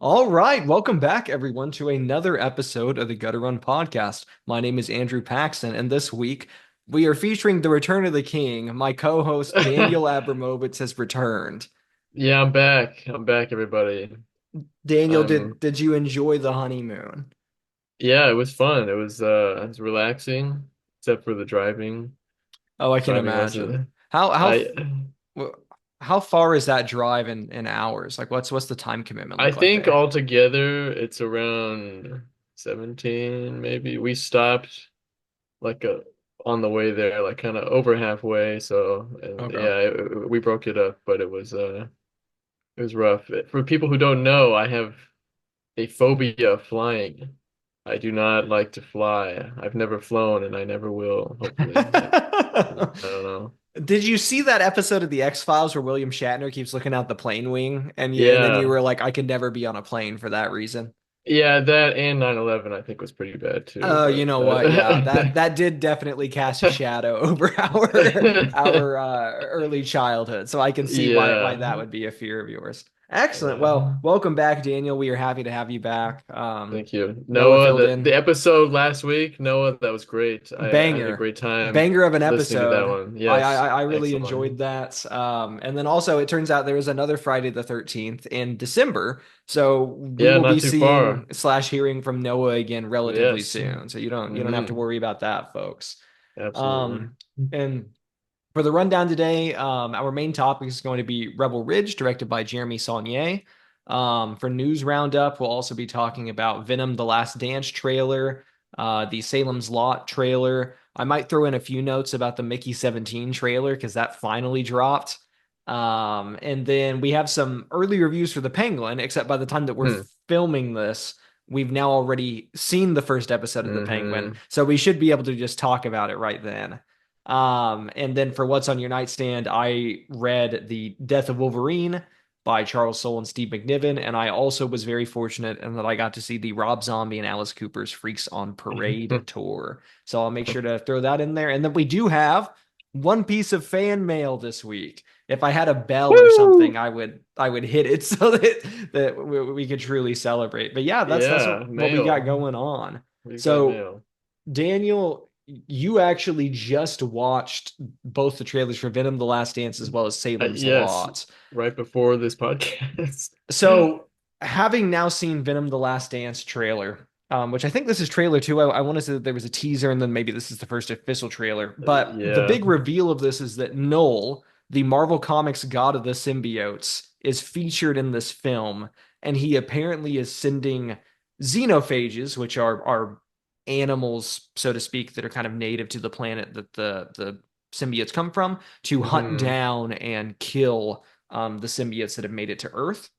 All right, welcome back, everyone, to another episode of the Gutter Run podcast. My name is Andrew Paxton, and this week we are featuring the Return of the King. My co-host Daniel Abramovitz has returned. Yeah, I'm back. I'm back, everybody. Daniel, did I'm did you enjoy the honeymoon? yeah, it was fun. It was relaxing, except for the driving. Oh, I can Driving imagine. wasn't I Wh- how far is that drive in hours? Like, what's the time commitment I look like think there? altogether it's around 17, maybe. We stopped like on the way there, like kind of over halfway. So, and Okay. yeah, we broke it up, but it was rough. For people who don't know, I have a phobia of flying. I do not like to fly. I've never flown and I never will, hopefully. I don't know. Did you see that episode of The X-Files where William Shatner keeps looking out the plane wing and then you Yeah. were like, I could never be on a plane for that reason? Yeah, that and 9/11 I think was pretty bad too, Oh, you but know what? Yeah, that that that did definitely cast a shadow over our early childhood. So I can see why yeah. that would be a fear of yours. Excellent. Yeah. Well, welcome back, Daniel. We are happy to have you back. Thank you. Noah Noah, filled the in. episode last week, Noah, that was great. I had a Banger, great time banger of an listening to that episode. one. I I, Yes, I really enjoyed excellent. that. And then also it turns out there is another Friday the 13th in December. So we Yeah, will be not too far. seeing slash hearing from Noah again relatively Yes. soon. So you don't have to Hmm. worry about that, folks. Absolutely. And for the rundown today, our main topic is going to be Rebel Ridge, directed by Jeremy Saulnier. For news roundup, we'll also be talking about Venom: The Last Dance trailer, the Salem's Lot trailer. I might throw in a few notes about the Mickey 17 trailer because that finally dropped. And then we have some early reviews for The Penguin, except by the time that we're Hmm. filming this, we've now already seen the first episode of The Penguin. Hmm. So we should be able to just talk about it right then. And then for What's on Your Nightstand, I read The Death of Wolverine by Charles Soule and Steve McNiven. And I also was very fortunate in that I got to see the Rob Zombie and Alice Cooper's Freaks on Parade tour. So I'll make sure to throw that in there. And then we do have one piece of fan mail this week. If I had a bell or something, Woo! I would hit it so that we could truly celebrate. But yeah, that's Yeah, what we got mail. going on. We got So mail. Daniel, you actually just watched both the trailers for Venom: The Last Dance as well as Salem's Yes, Lot. right before this podcast. So, having now seen Venom: The Last Dance trailer, which I think this is trailer two, I want to say that there was a teaser and then maybe this is the first official trailer. But the Yeah. big reveal of this is that Null, the Marvel Comics god of the symbiotes, is featured in this film, and he apparently is sending xenophages, which are animals, so to speak, that are kind of native to the planet that the symbiotes come from, to hunt Hmm. down and kill the symbiotes that have made it to Earth.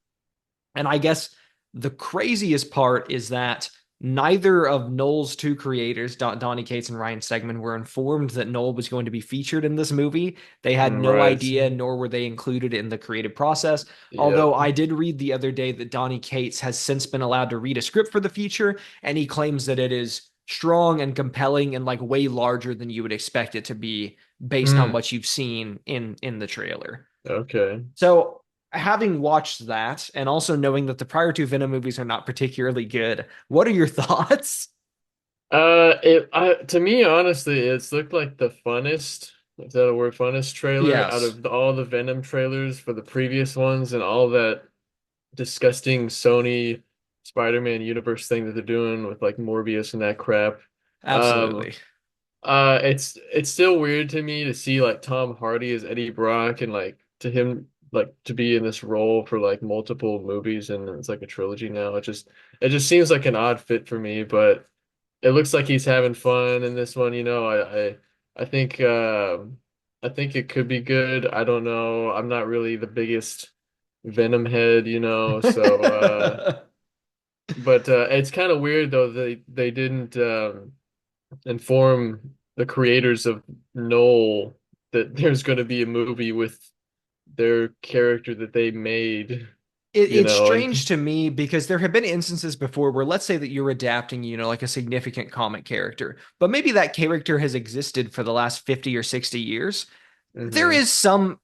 And I guess the craziest part is that neither of Noel's two creators, Donny Cates and Ryan Stegman, were informed that Noel was going to be featured in this movie. They had no Right. idea, nor were they included in the creative process. Although Yep. I did read the other day that Donny Cates has since been allowed to read a script for the feature, and he claims that it is strong and compelling and like way larger than you would expect it to be based on Hmm. what you've seen in the trailer. Okay. So, having watched that and also knowing that the prior two Venom movies are not particularly good, what are your thoughts? To me, honestly, it's looked like the funnest, is that a word, funnest trailer out Yes, of all the Venom trailers for the previous ones and all that disgusting Sony Spider-Man universe thing that they're doing with like Morbius and that crap. Um, absolutely. it's still weird to me to see like Tom Hardy as Eddie Brock and like to him like to be in this role for like multiple movies and it's like a trilogy now. It just seems like an odd fit for me, but it looks like he's having fun in this one, you know. I think I think it could be good. I don't know. I'm not really the biggest Venom head, you know, so but it's kind of weird though they didn't inform the creators of Knoll that there's going to be a movie with their character that they made, you It's know, and strange to me because there have been instances before where let's say that you're adapting, like a significant comic character, but maybe that character has existed for the last 50 or 60 years. There hmm is some.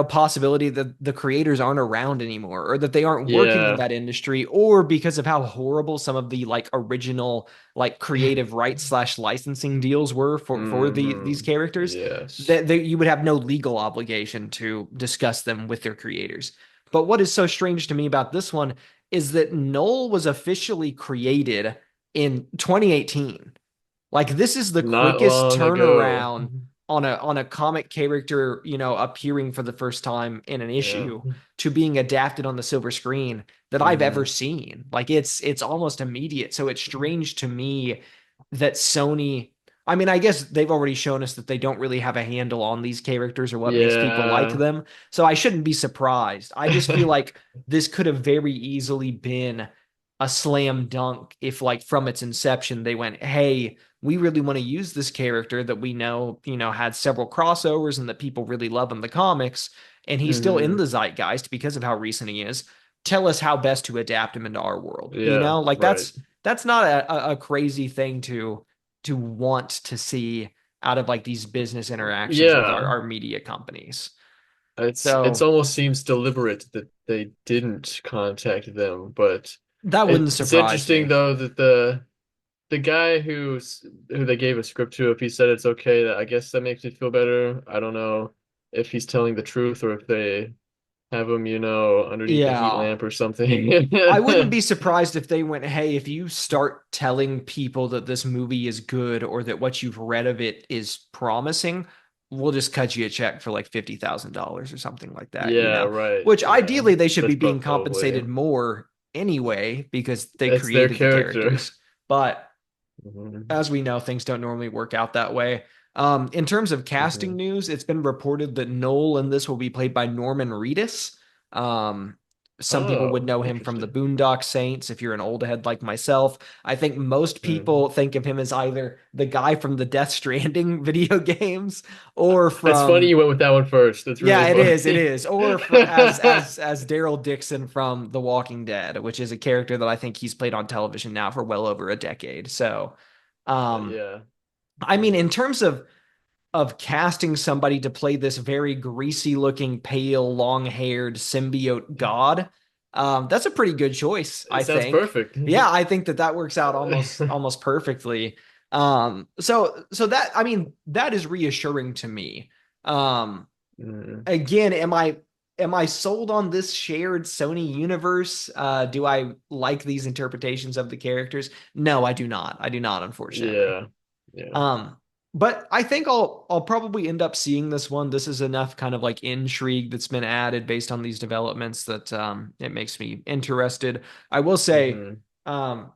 possibility that the creators aren't around anymore or that they aren't working in Yeah. that industry or because of how horrible some of the like original like creative rights slash licensing deals were for these characters Yes. that you would have no legal obligation to discuss them with their creators. But what is so strange to me about this one is that Null was officially created in 2018. Like this is the Not quickest long ago. turnaround on a comic character, appearing for the first time in an Yeah. issue to being adapted on the silver screen that I've ever Hmm. seen. Like it's almost immediate. So it's strange to me that Sony, I mean, I guess they've already shown us that they don't really have a handle on these characters or what makes people like Yeah. them. So I shouldn't be surprised. I just feel like this could have very easily been a slam dunk if like from its inception they went, "Hey, we really want to use this character that we know, had several crossovers and that people really love in the comics, and he's still in Hmm. the zeitgeist because of how recent he is. Tell us how best to adapt him into our world." Yeah, Like right. that's not a crazy thing to want to see out of like these business interactions with our, Yeah. our media companies. It's So almost seems deliberate that they didn't contact them, but that wouldn't it's surprise interesting me. though that the guy who they gave a script to, if he said it's okay, that I guess that makes me feel better. I don't know if he's telling the truth or if they have him, underneath a heat Yeah. lamp or something. I wouldn't be surprised if they went, "Hey, if you start telling people that this movie is good or that what you've read of it is promising, we'll just cut you a check for like $50,000 or something like that, Yeah, right. Which Yeah. ideally they should be That's being probably compensated more anyway because they it's their created the character. characters. But Hmm. as we know, things don't normally work out that way. In terms of casting Hmm. news, it's been reported that Noel in this will be played by Norman Reedus. Um, some people would Oh, know him from the interesting. Boondock Saints. If you're an old head like myself, I think most Hmm. people think of him as either the guy from the Death Stranding video games or It's funny from you went with that one first. It's really yeah, it funny. is. Or for as Daryl Dixon from The Walking Dead, which is a character that I think he's played on television now for well over a decade. So, um, Yeah. I mean, Hmm. in terms of casting somebody to play this very greasy looking, pale, long-haired symbiote god, that's a pretty good choice, I It sounds think. perfect. Yeah, I think that works out almost perfectly. So that I mean that is reassuring to me. Um, Mm. Again, am I sold on this shared Sony universe? Do I like these interpretations of the characters? No, I do not. I do not, unfortunately. Yeah. Yeah. Um, but I think I'll probably end up seeing this one. This is enough kind of like intrigue that's been added based on these developments that it makes me interested. I will say, Hmm. um,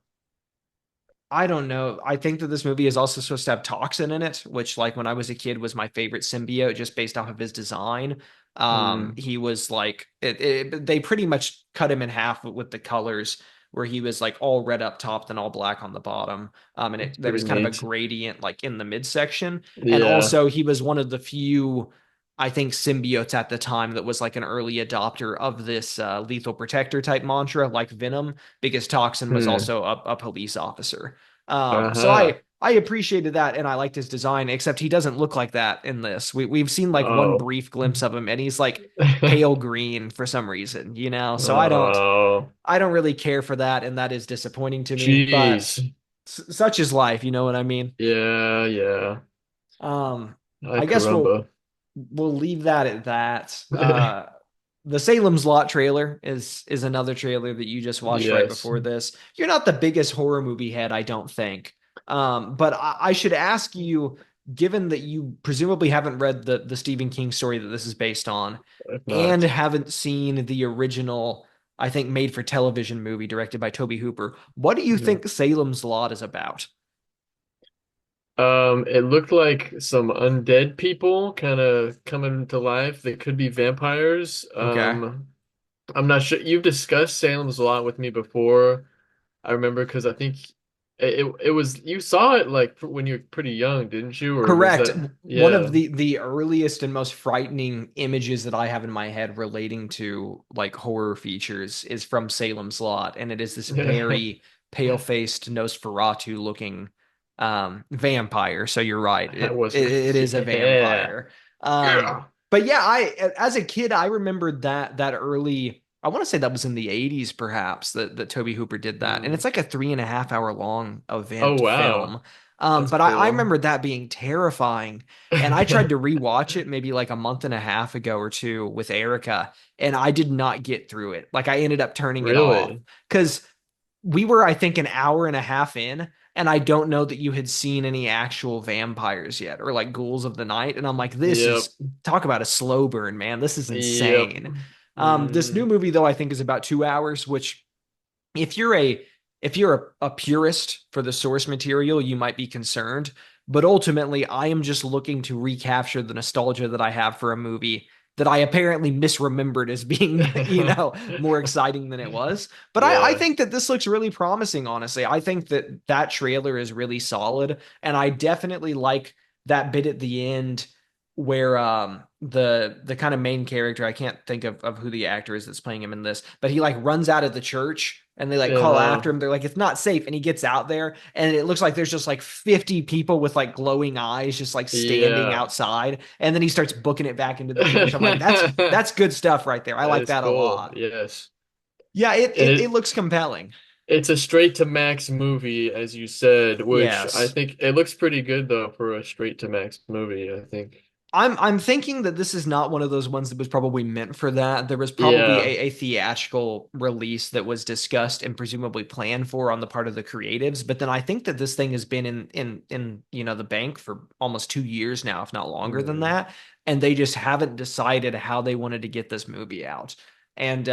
I don't know. I think that this movie is also supposed to have Toxin in it, which like when I was a kid was my favorite symbiote just based off of his design. Mm. He was like they pretty much cut him in half with the colors where he was like all red up top then all black on the bottom. And It's there pretty was kind of a neat. gradient like in the midsection. And Yeah. also he was one of the few I think symbiotes at the time that was like an early adopter of this lethal protector type mantra like Venom because Toxin was Hmm. also a police officer. So Uh-huh. I appreciated that and I liked his design, except he doesn't look like that in this. We've seen like one Oh. brief glimpse of him and he's like pale green for some reason. So Oh. I don't really care for that, and that is disappointing to me, but Jeez. such is life, you know what I mean? Yeah, yeah. Um, Ay I guess we'll caramba. we'll leave that at that. The Salem's Lot trailer is another trailer that you just watched right Yes. before this. You're not the biggest horror movie head, I don't think. But I should ask you, given that you presumably haven't read the Stephen King story that this is based on, If and not. haven't seen the original, I think, made for television movie directed by Toby Hooper, what do you Mhm. think Salem's Lot is about? It looked like some undead people kind of coming to life. They could be vampires. Okay. I'm not sure. You've discussed Salem's a lot with me before. I remember because I think it was you saw it like when you were pretty young, didn't you? Or was Correct. that One of yeah. the earliest and most frightening images that I have in my head relating to like horror features is from Salem's Lot, and it is this very pale-faced Nosferatu looking vampire. So you're right. I It, was it it is a yeah. vampire. Um Yeah. But yeah, I as a kid, I remembered that early. I want to say that was in the 80s, perhaps, that Toby Hooper did that. And Mm. it's like a 3.5 hour long Oh event wow, film. that's But I cool. remember that being terrifying. And I tried to rewatch it maybe like a month and a half ago or two with Erica, and I did not get through it. Like I ended up turning it off Really? because we were, I think, an hour and a half in, and I don't know that you had seen any actual vampires yet or like ghouls of the night. And I'm like, this Yep. is talk about a slow burn, man. This is Yep. insane. This new Mm. movie, though, I think is about 2 hours, which if you're a if you're a purist for the source material, you might be concerned. But ultimately, I am just looking to recapture the nostalgia that I have for a movie that I apparently misremembered as being, more exciting than it was. But I Yeah. think that this looks really promising, honestly. I think that trailer is really solid. And I definitely like that bit at the end where the kind of main character, I can't think of who the actor is that's playing him in this, but he like runs out of the church and they like call Uh-huh. after him. They're like, it's not safe. And he gets out there and it looks like there's just like 50 people with like glowing eyes just like standing Yeah. outside. And then he starts booking it back into the church. I'm like, that's That that's good stuff right there. I like is that a cool. lot. Yes. Yeah, it And it, it looks compelling. it's a straight to max movie, as you said, which I Yes. think it looks pretty good though for a straight to max movie, I think. I'm thinking that this is not one of those ones that was probably meant for that. There was probably Yeah. a theatrical release that was discussed and presumably planned for on the part of the creatives. But then I think that this thing has been in the bank for almost 2 years now, if not longer than Mm. that. And they just haven't decided how they wanted to get this movie out. And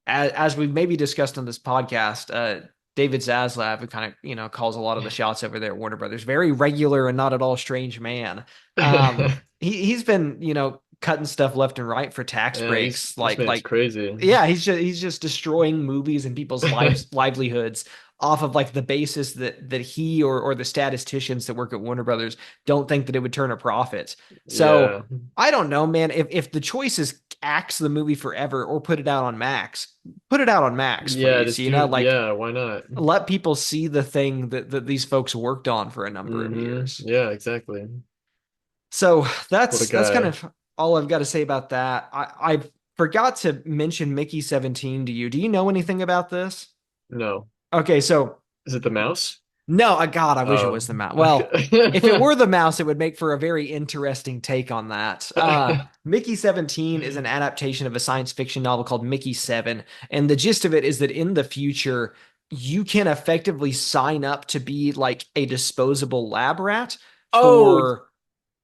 as we've maybe discussed on this podcast, David Zaslav, who kind of calls a lot of the shots over there at Warner Brothers, very regular and not at all strange man. He's been cutting stuff left and right for tax Yeah, breaks, this man's like crazy. yeah, he's just destroying movies and people's livelihoods off of like the basis that he or the statisticians that work at Warner Brothers don't think that it would turn a profit. So Yeah. I don't know, man. If the choice is axe the movie forever or put it out on Max, put it out on Max, Yeah, please. just do, Like yeah, why not? let people see the thing that these folks worked on for a number of years. Yeah, exactly. So What a that's kind guy. of all I've got to say about that. I forgot to mention Mickey 17 to you. Do you know anything about this? No. Okay, so Is it the mouse? no, God, I wish it Oh, was the mouse. Well, if it okay. were the mouse, it would make for a very interesting take on that. Mickey 17 is an adaptation of a science fiction novel called Mickey 7. And the gist of it is that in the future, you can effectively sign up to be like a disposable lab rat Oh, for.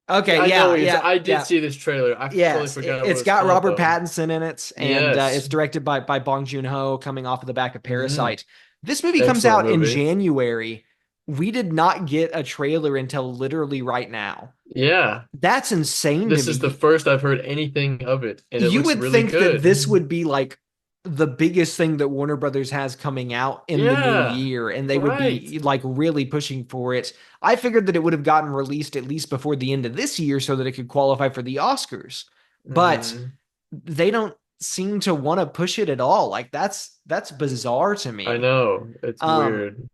Okay, I know yeah, what you're yeah, I did yeah. see this trailer. I totally Yes, forgot what it's it's got called Robert though. Pattinson in it, and it's Yes. directed by Bong Joon-ho, coming off of the back of Hmm. Parasite. This movie comes Excellent out in movie. January. We did not get a trailer until literally right now. Yeah. That's insane to This is the me. first I've heard anything of it, and it You looks would really think that this good. would be like the biggest thing that Warner Brothers has coming out in the new Yeah. year, and they would Right. be like really pushing for it. I figured that it would have gotten released at least before the end of this year so that it could qualify for the Oscars. But Hmm. they don't seem to want to push it at all. Like that's bizarre to I me. know. It's Um, weird.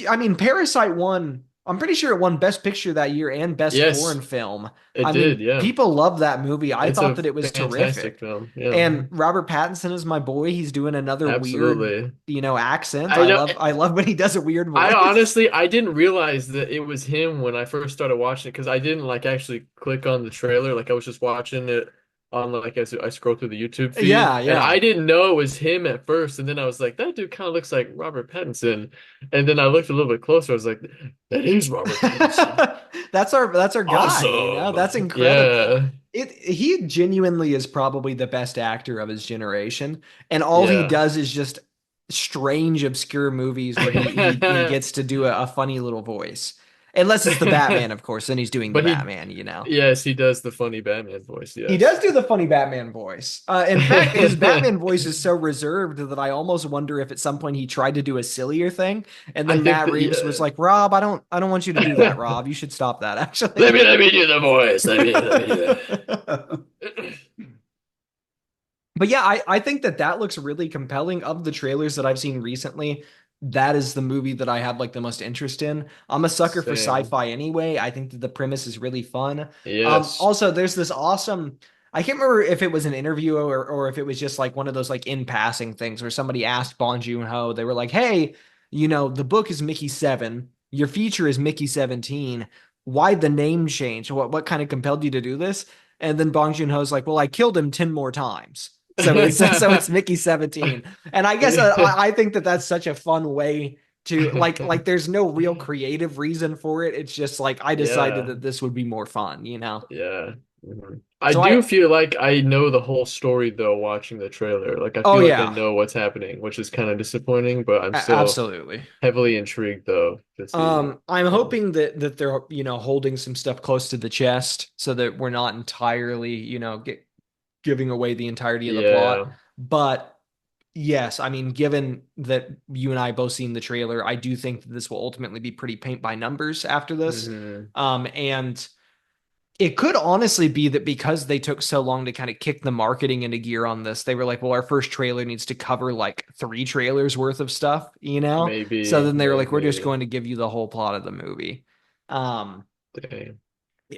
I mean, Parasite won. I'm pretty sure it won Best Picture that year and Best Foreign Yes, Film. it I did. mean, Yeah. people love that movie. I It's thought a that it was fantastic terrific. film. Yeah. And Robert Pattinson is my boy. He's doing another weird, Absolutely. accent. I I know. love I love when he does a weird I voice. honestly, I didn't realize that it was him when I first started watching it because I didn't like actually click on the trailer. Like I was just watching it on like as I scroll through the YouTube feed, Yeah, and I yeah. didn't know it was him at first. And then I was like, that dude kind of looks like Robert Pattinson. And then I looked a little bit closer. I was like, that is Robert Pattinson. That's our guy, That's Awesome. incredible. Yeah. He genuinely is probably the best actor of his generation, and all he Yeah. does is just strange, obscure movies where he gets to do a funny little voice. Unless it's the Batman, of course, then he's doing the But Batman. yes, he does the funny Batman voice. He Yes. does do the funny Batman voice. In fact, his Batman voice is so reserved that I almost wonder if at some point he tried to do a sillier thing, and I then think Matt that Reeves was yeah. like, "Rob, I don't want you to do that, Rob. You should stop that, actually." Let me do the voice. Let me do that. But yeah, I think that looks really compelling. Of the trailers that I've seen recently, that is the movie that I have like the most interest in. I'm a sucker for Same. sci-fi anyway. I think that the premise is really fun. Yes. Also, there's this awesome. I can't remember if it was an interview or if it was just like one of those like in passing things where somebody asked Bong Joon-ho, they were like, "Hey, the book is Mickey 7, your feature is Mickey 17. Why the name change? What kind of compelled you to do this?" And then Bong Joon-ho's like, "Well, I killed him 10 more times." So it's Mickey 17. And I guess I think that that's such a fun way to like there's no real creative reason for it. It's just like I decided Yeah. that this would be more fun. Yeah. Mhm. I So do I feel like I know the whole story though watching the trailer. Like I Oh feel like I yeah, know what's happening, which is kind of disappointing, but I'm still absolutely. heavily intrigued though to see. I'm Um, hoping that they're holding some stuff close to the chest so that we're not entirely giving away the entirety of the plot. yeah. But yes, I mean, given that you and I both seen the trailer, I do think that this will ultimately be pretty paint by numbers after this. Hmm. And it could honestly be that because they took so long to kind of kick the marketing into gear on this, they were like, well, our first trailer needs to cover like 3 trailers worth of stuff. So Maybe, then they were like, we're just maybe. going to give you the whole plot of the movie. Um, Dang.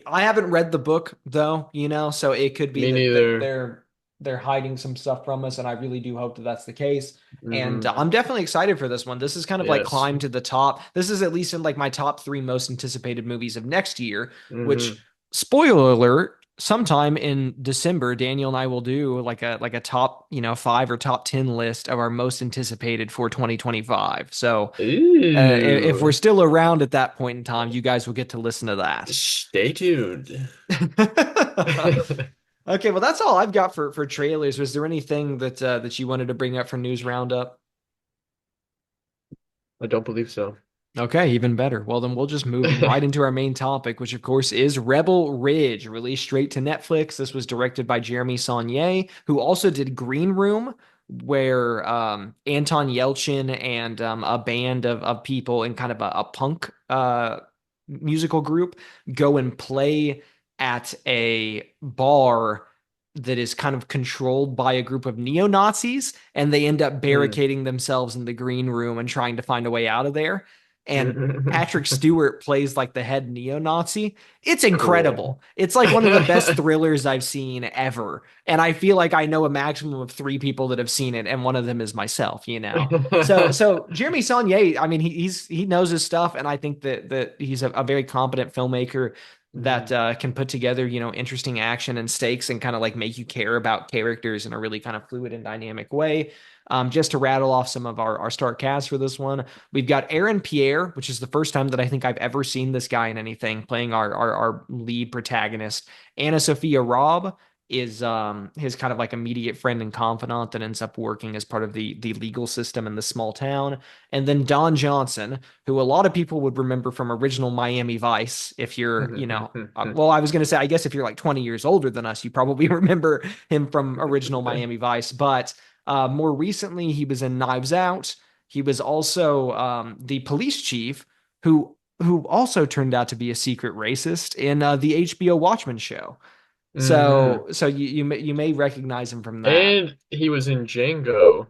I haven't read the book though, so it could be Me that neither. they're hiding some stuff from us, and I really do hope that that's the case. And Hmm. I'm definitely excited for this one. This is kind of like Yes. climb to the top. This is at least in like my top 3 most anticipated movies of next year, which Hmm. spoiler alert, sometime in December, Daniel and I will do like a top, 5 or top 10 list of our most anticipated for 2025. So if we're Ooh. still around at that point in time, you guys will get to listen to that. Stay tuned. Okay, well, that's all I've got for trailers. Was there anything that you wanted to bring up for news roundup? I don't believe so. Okay, even better. Well, then we'll just move right into our main topic, which of course is Rebel Ridge, released straight to Netflix. This was directed by Jeremy Saulnier, who also did Green Room, where Anton Yelchin and a band of people in kind of a punk musical group go and play at a bar that is kind of controlled by a group of neo-Nazis, and they end up Hmm. barricading themselves in the green room and trying to find a way out of there. And Patrick Stewart plays like the head neo-Nazi. It's Cool. incredible. It's like one of the best thrillers I've seen ever. And I feel like I know a maximum of 3 people that have seen it, and one of them is myself. So Jeremy Saulnier, I mean, he knows his stuff, and I think that he's a very competent filmmaker that Mhm. can put together, interesting action and stakes and kind of like make you care about characters in a really kind of fluid and dynamic way. Just to rattle off some of our start cast for this one, we've got Aaron Pierre, which is the first time that I think I've ever seen this guy in anything, playing our lead protagonist. Anna Sophia Robb is his kind of like immediate friend and confidant that ends up working as part of the legal system in the small town. And then Don Johnson, who a lot of people would remember from original Miami Vice. If well, I was going to say, I guess if you're like 20 years older than us, you probably remember him from original Miami Vice. But more recently, he was in Knives Out. He was also the police chief who also turned out to be a secret racist in the HBO Watchmen show. Hmm. So you may recognize him from that. And he was in Django,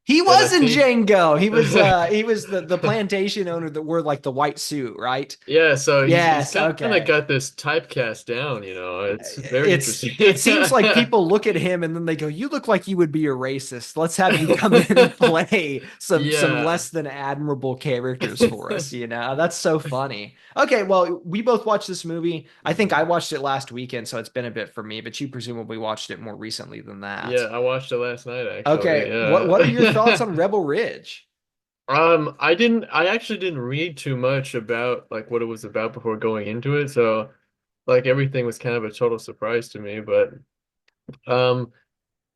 He and I was in think Django. He was the plantation owner that wore like the white suit, right? yeah, so he's Yes, kind of okay. got this typecast down, you know. It's very interesting. It seems like people look at him and then they go, "You look like you would be a racist. Let's have you come in and play some Yeah. less than admirable characters for us." That's so funny. Okay, well, we both watched this movie. I think I Mhm. watched it last weekend, so it's been a bit for me, but you presumably watched it more recently than Yeah, that. I watched it last night actually. Okay, what are your thoughts Yeah. on Rebel Ridge? I actually didn't read too much about like what it was about before going into it, so like everything was kind of a total surprise to me, but um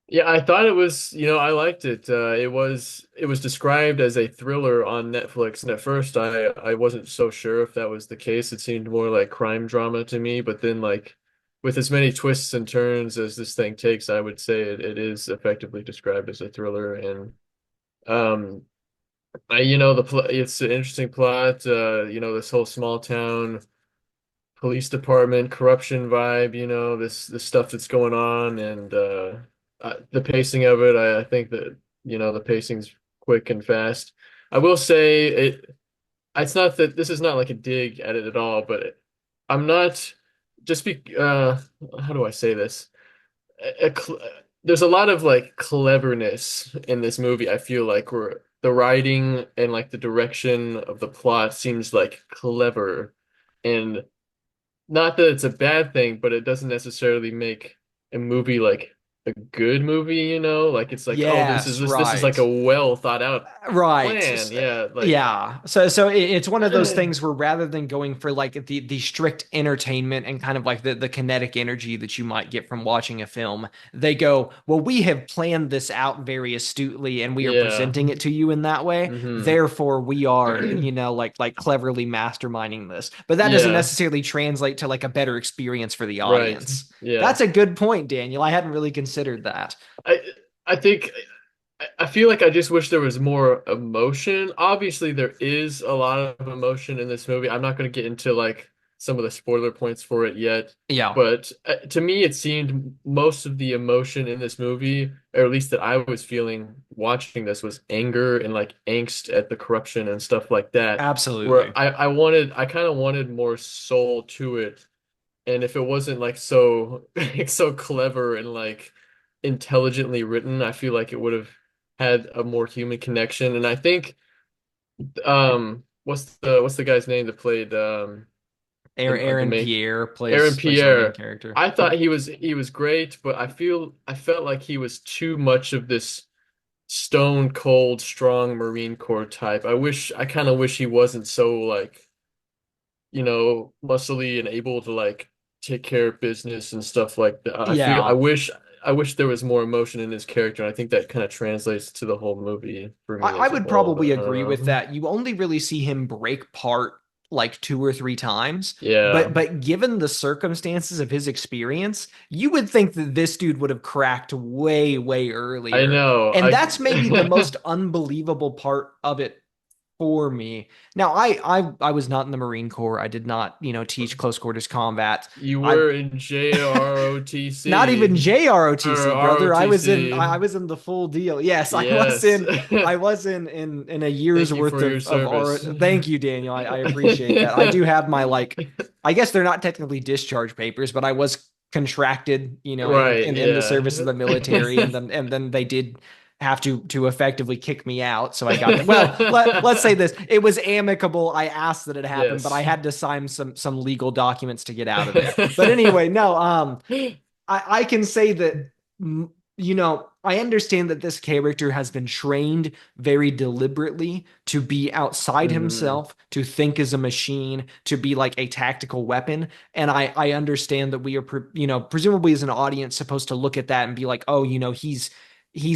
yeah, I thought it was, I liked it. It was described as a thriller on Netflix, and at first I wasn't so sure if that was the case. It seemed more like crime drama to me, but then like with as many twists and turns as this thing takes, I would say it is effectively described as a thriller. And um it's an interesting plot, this whole small town police department corruption vibe, this stuff that's going on, and the pacing of it, I think that the pacing's quick and fast. I will say it's not that this is not like a dig at it at all, but I'm not just be how do I say this? a cl there's a lot of like cleverness in this movie. I feel like where the writing and like the direction of the plot seems like clever, and not that it's a bad thing, but it doesn't necessarily make a movie like a good movie, you know? Like it's like, oh, Yes, this is like a right. well thought out Right. plan. Yeah, like Yeah. So it's one of those things where rather than going for like the strict entertainment and kind of like the kinetic energy that you might get from watching a film, they go, well, we have planned this out very astutely and we are yeah. presenting it to you in that way. Hmm. Therefore, we are, like cleverly masterminding this. But that doesn't Yeah, necessarily translate to like a better experience for the right. audience. Yeah. That's a good point, Daniel. I hadn't really considered that. I I think I feel like I just wish there was more emotion. Obviously, there is a lot of emotion in this movie. I'm not going to get into like some of the spoiler points for it yet, Yeah. but to me, it seemed most of the emotion in this movie, or at least that I was feeling watching this, was anger and like angst at the corruption and stuff like that. Absolutely. Where I kind of wanted more soul to it, and if it wasn't like so like so clever and like intelligently written, I feel like it would have had a more human connection. And I think what's the guy's name that played the Aaron main Pierre Aaron plays our main Pierre. character. I thought he was great, but I felt like he was too much of this stone cold strong Marine Corps type. I kind of wish he wasn't so like, you know, muscly and able to like take care of business and stuff like that. Yeah, I wish there was more emotion in his character, and I think that kind of translates to the whole movie for I, me I as a would whole, probably but I agree with don't know. that. You only really see him break part like two or three times, Yeah, but given the circumstances of his experience, you would think that this dude would have cracked way, way I earlier. know. And that's maybe the most unbelievable part of it for me. Now, I was not in the Marine Corps. I did not, teach close quarters combat. You I were in Not even JROTC or JROTC, brother. I ROTC. was in the full deal. Yes, Yes. I was in a year's Thank you worth for your of R. service. Thank you, Daniel. I appreciate that. I do have my like, I guess they're not technically discharge papers, but I was contracted, Right, in the yeah. service of the military, and then they did have to effectively kick me out. So I got that. Well, let's say this. It was amicable. I asked that it happen, but I Yes. had to sign some legal documents to get out of there. But anyway, no, I can say that, I understand that this character has been trained very deliberately to be outside Mhm. himself, to think as a machine, to be like a tactical weapon. And I understand that we are, presumably as an audience supposed to look at that and be like, oh, he's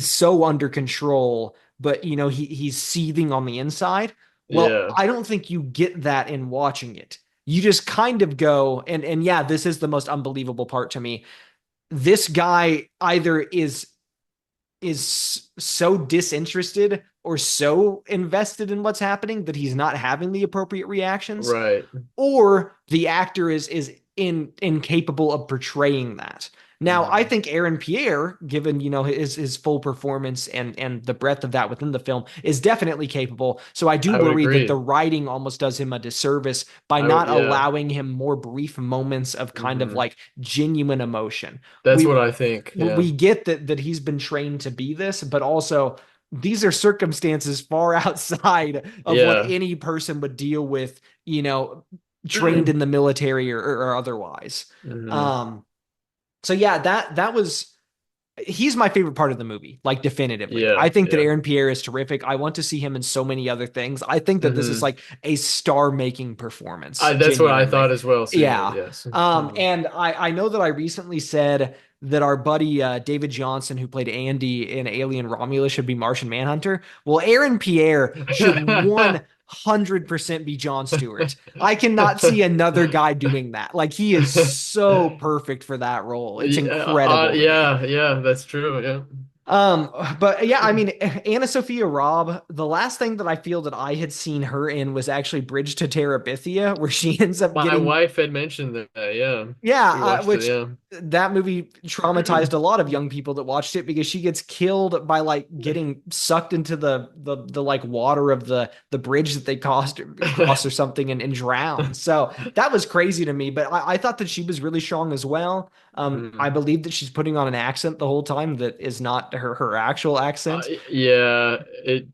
so under control, but he's seething on the inside. Well, Yeah. I don't think you get that in watching it. You just kind of go, and yeah, this is the most unbelievable part to me. This guy either is so disinterested or so invested in what's happening that he's not having the appropriate reactions, Right. or the actor is incapable of portraying that. Now, I Mhm. think Aaron Pierre, given his full performance and the breadth of that within the film, is definitely capable. So I do I would worry that the agree. writing almost does him a disservice by I would, not yeah. allowing him more brief moments of kind of Hmm. like genuine emotion. That's We what I think. Yeah. we get that he's been trained to be this, but also these are circumstances far outside of what Yeah. any person would deal with, trained in the military or otherwise. Hmm. Um, so yeah, that was he's my favorite part of the movie, like definitively. I Yeah. think that Yeah. Aaron Pierre is terrific. I want to see him in so many other things. I think that this is Hmm. like a star-making performance, That's what I genuinely. thought as well, seeing it. Yeah. Yes. Hmm. And I know that I recently said that our buddy David Johnson, who played Andy in Alien Romulus, should be Martian Manhunter. Well, Aaron Pierre should 100% be John Stewart. I cannot see another guy doing that. Like he is so perfect for that role. It's Yeah, incredible to me. yeah, yeah, that's true. Yeah. But yeah, I mean, Anna Sophia Robb, the last thing that I feel that I had seen her in was actually Bridge to Terabithia, where she ends up My getting, wife had mentioned that. Yeah. yeah, We watched it. which Yeah. that movie traumatized a lot of young people that watched it because she gets killed by like getting sucked into the like water of the bridge that they cross or something and drowned. So that was crazy to me, but I thought that she was really strong as well. I Mm. believe that she's putting on an accent the whole time that is not her actual accent. Yeah, it.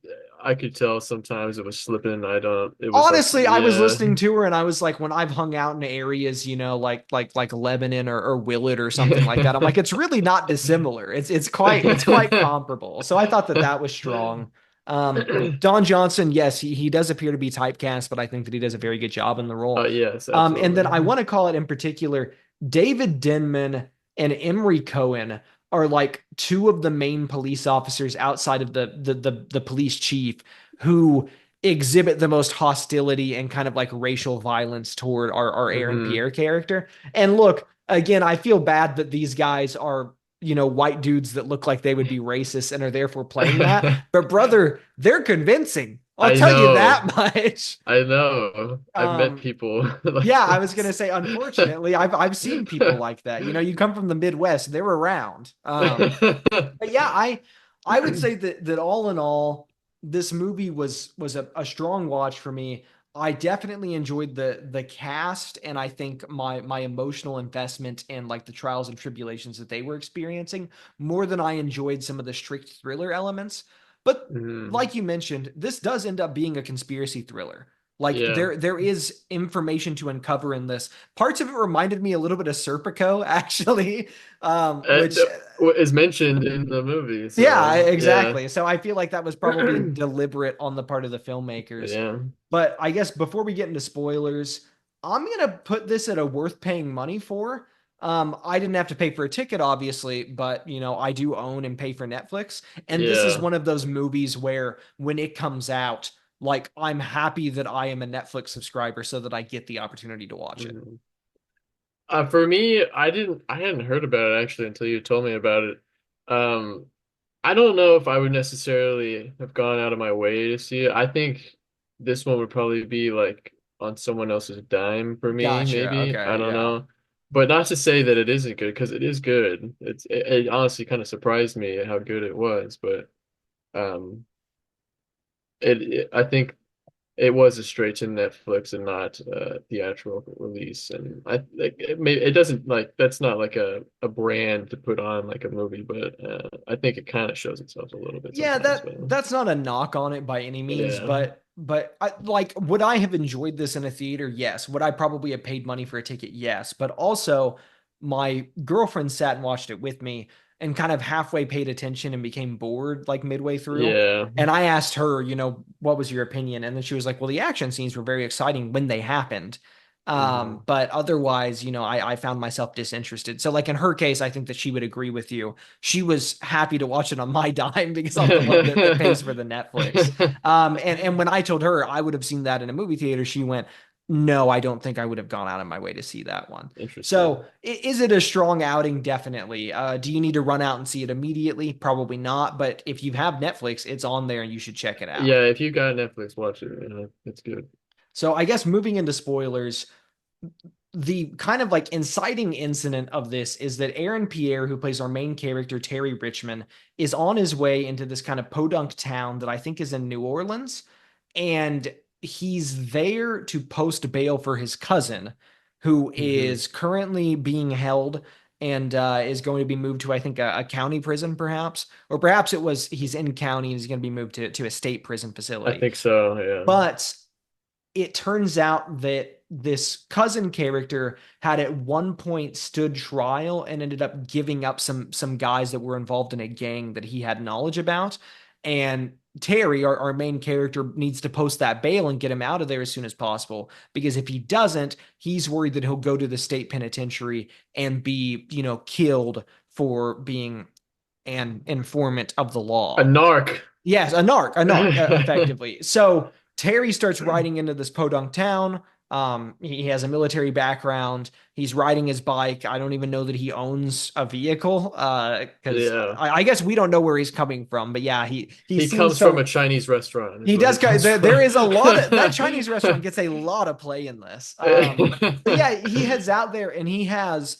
I could tell sometimes it was slipping. I don't. It was like, Honestly, I was yeah. listening to her and I was like, when I've hung out in areas, like Lebanon or Willett or something like that, I'm like, it's really not dissimilar. It's quite comparable. So I thought that that was strong. Don Johnson, yes, he does appear to be typecast, but I think that he does a very good job in the role. Yes, And then I absolutely. want to call it in particular, David Denman and Emery Cohen are like two of the main police officers outside of the police chief who exhibit the most hostility and kind of like racial violence toward our Aaron Hmm. Pierre character. And look, again, I feel bad that these guys are, white dudes that look like they would be racist and are therefore playing that. But brother, they're convincing. I'll I tell you know. that much. I know. I've met Um, people like yeah, I was gonna this. say, unfortunately, I've seen people like that. You come from the Midwest, they're around. But yeah, I would say that all in all, this movie was a strong watch for me. I definitely enjoyed the cast, and I think my emotional investment in like the trials and tribulations that they were experiencing more than I enjoyed some of the strict thriller elements. But Mhm. like you mentioned, this does end up being a conspiracy thriller. Like Yeah. there is information to uncover in this. Parts of it reminded me a little bit of Serpico, actually, which Is mentioned in the movie, yeah, so yeah. exactly. So I feel like that was probably deliberate on the part of the filmmakers. Yeah. But I guess before we get into spoilers, I'm gonna put this at a worth paying money for. I didn't have to pay for a ticket, obviously, but I do own and pay for Netflix. And this is Yeah. one of those movies where when it comes out, like I'm happy that I am a Netflix subscriber so that I get the opportunity to watch it. Mhm. For me, I hadn't heard about it actually until you told me about it. Um, I don't know if I would necessarily have gone out of my way to see it. I think this one would probably be like on someone else's dime for me, Gotcha. maybe. I Okay. don't Yeah. know. But not to say that it isn't good, because it is good. It honestly kind of surprised me how good it was, but um I think it was a straight to Netflix and not a theatrical release. And I like it doesn't like that's not like a brand to put on like a movie, but I think it kind of shows itself a little bit Yeah, sometimes. that But that's not a knock on it by any means, yeah, but like would I have enjoyed this in a theater? Yes. Would I probably have paid money for a ticket? Yes. But also my girlfriend sat and watched it with me and kind of halfway paid attention and became bored like midway through. yeah. And I asked her, what was your opinion? And then she was like, well, the action scenes were very exciting when they happened. Hmm. But otherwise, I found myself disinterested. So, like in her case, I think that she would agree with you. She was happy to watch it on my dime because I'm the one that pays for the Netflix. And when I told her I would have seen that in a movie theater, she went, "No, I don't think I would have gone out of my way to see that one." Interesting. So, is it a strong outing? Definitely. Do you need to run out and see it immediately? Probably not. But if you have Netflix, it's on there and you should check it out. Yeah, if you got Netflix, watch it. It's good. So, I guess moving into spoilers, the kind of like inciting incident of this is that Aaron Pierre, who plays our main character, Terry Richmond, is on his way into this kind of podunk town that I think is in New Orleans. And he's there to post bail for his cousin, who Hmm. is currently being held and is going to be moved to, I think, a county prison, perhaps. Or perhaps it was he's in county and he's going to be moved to a state prison I facility. think so. Yeah. But it turns out that this cousin character had at one point stood trial and ended up giving up some guys that were involved in a gang that he had knowledge about. And Terry, our main character, needs to post that bail and get him out of there as soon as possible. Because if he doesn't, he's worried that he'll go to the state penitentiary and be, killed for being an informant of the A law. narc. Yes, a narc, effectively. So Terry starts riding into this podunk town. He has a military background. He's riding his bike. I don't even know that he owns a vehicle. Because Yeah. I guess we don't know where he's coming from. But yeah, he He seems comes from a so. Chinese restaurant, is He where he does. comes There from. is a lot of that Chinese restaurant gets a lot of play in this. But yeah, he heads out there and he has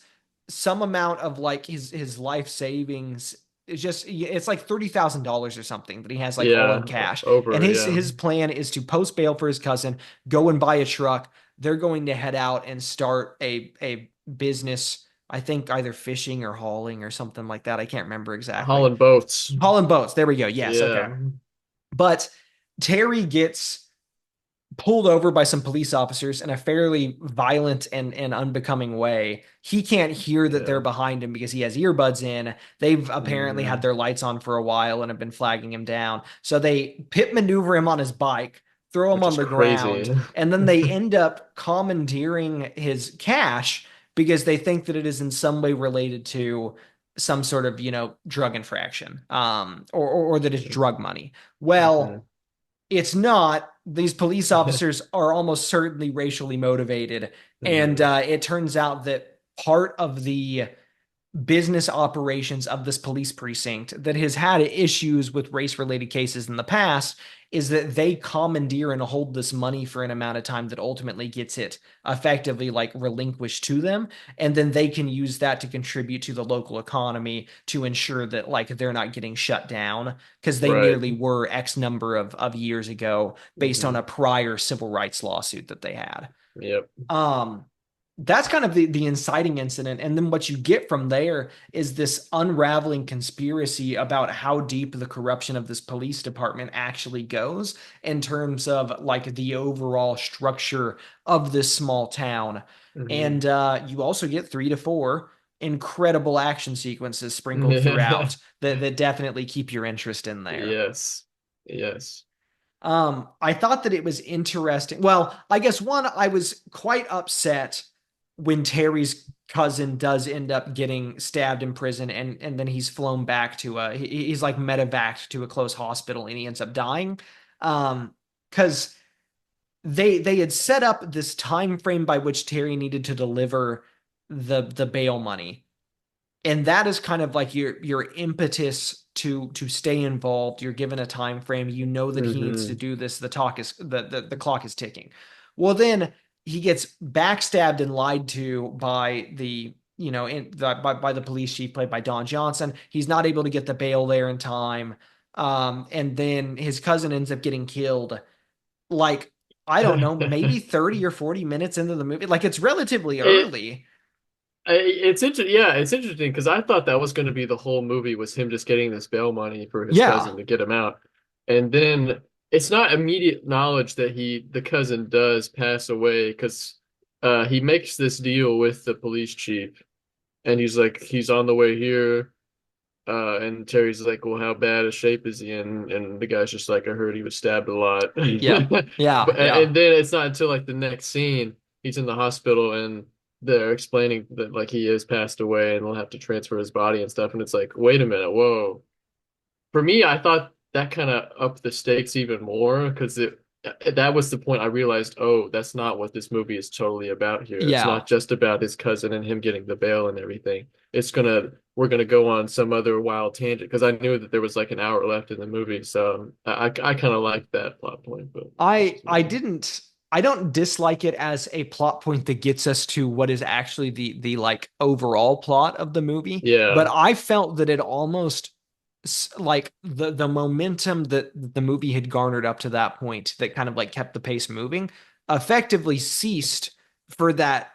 some amount of like his life savings. It's like $30,000 or something that he has like all in Yeah, cash. And over, his yeah. his plan is to post bail for his cousin, go and buy a truck. They're going to head out and start a business I think either fishing or hauling or something like that. I can't remember exactly. Holland boats. Hauling boats. There we go. Yes. Okay. Yeah. But Terry gets pulled over by some police officers in a fairly violent and unbecoming way. He can't hear that they're Yeah. behind him because he has earbuds in. They've apparently had Hmm. their lights on for a while and have been flagging him down. So they pit maneuver him on his bike, throw him Which on is the ground, crazy. and then they end up commandeering his cash because they think that it is in some way related to some sort of, drug infraction, or that it's drug money. Hmm. Well, it's not. These police officers are almost certainly racially motivated. And Hmm. it turns out that part of the business operations of this police precinct that has had issues with race related cases in the past is that they commandeer and hold this money for an amount of time that ultimately gets it effectively like relinquished to them, and then they can use that to contribute to the local economy to ensure that like they're not getting shut down because they Right. nearly were X number of years ago based on Hmm. a prior civil rights lawsuit that they had. Yep. um that's kind of the inciting incident, and then what you get from there is this unraveling conspiracy about how deep the corruption of this police department actually goes in terms of like the overall structure of this small town. Hmm. And you also get 3 to 4 incredible action sequences sprinkled Yeah. throughout that definitely keep your interest in there. Yes. Yes. I thought that it was interesting. Well, I guess one, I was quite upset when Terry's cousin does end up getting stabbed in prison, and then he's flown back to he's like medevaced to a close hospital and he ends up dying. Because they had set up this time frame by which Terry needed to deliver the bail money, and that is kind of like your impetus to stay involved. You're given a time frame, you know that he needs to Hmm. do this, the talk is the clock is ticking. Well, then he gets backstabbed and lied to by the by the police chief played by Don Johnson. He's not able to get the bail there in time. And then his cousin ends up getting killed, like, I don't know, maybe 30 or 40 minutes into the movie. Like, it's relatively It early. it's interesting. Yeah, it's interesting because I thought that was going to be the whole movie was him just getting this bail money for his Yeah. cousin to get him out, and then it's not immediate knowledge that the cousin does pass away because he makes this deal with the police chief, and he's like he's on the way here, and Terry's like, well, how bad a shape is he in? And the guy's just like, I heard he was stabbed a lot, Yeah. Yeah. but Yeah. and then it's not until like the next scene he's in the hospital and they're explaining that like he is passed away and they'll have to transfer his body and stuff. And it's like, wait a minute, whoa. For me, I thought that kind of upped the stakes even more because it that was the point I realized, oh, that's not what this movie is totally about here. It's Yeah. not just about his cousin and him getting the bail and everything. We're gonna go on some other wild tangent because I knew that there was like an hour left in the movie, so I kind of liked that plot point, but I didn't I don't dislike it as a plot point that gets us to what is actually the like overall plot of the movie, but yeah. I felt that it almost like the momentum that the movie had garnered up to that point that kind of like kept the pace moving effectively ceased for that,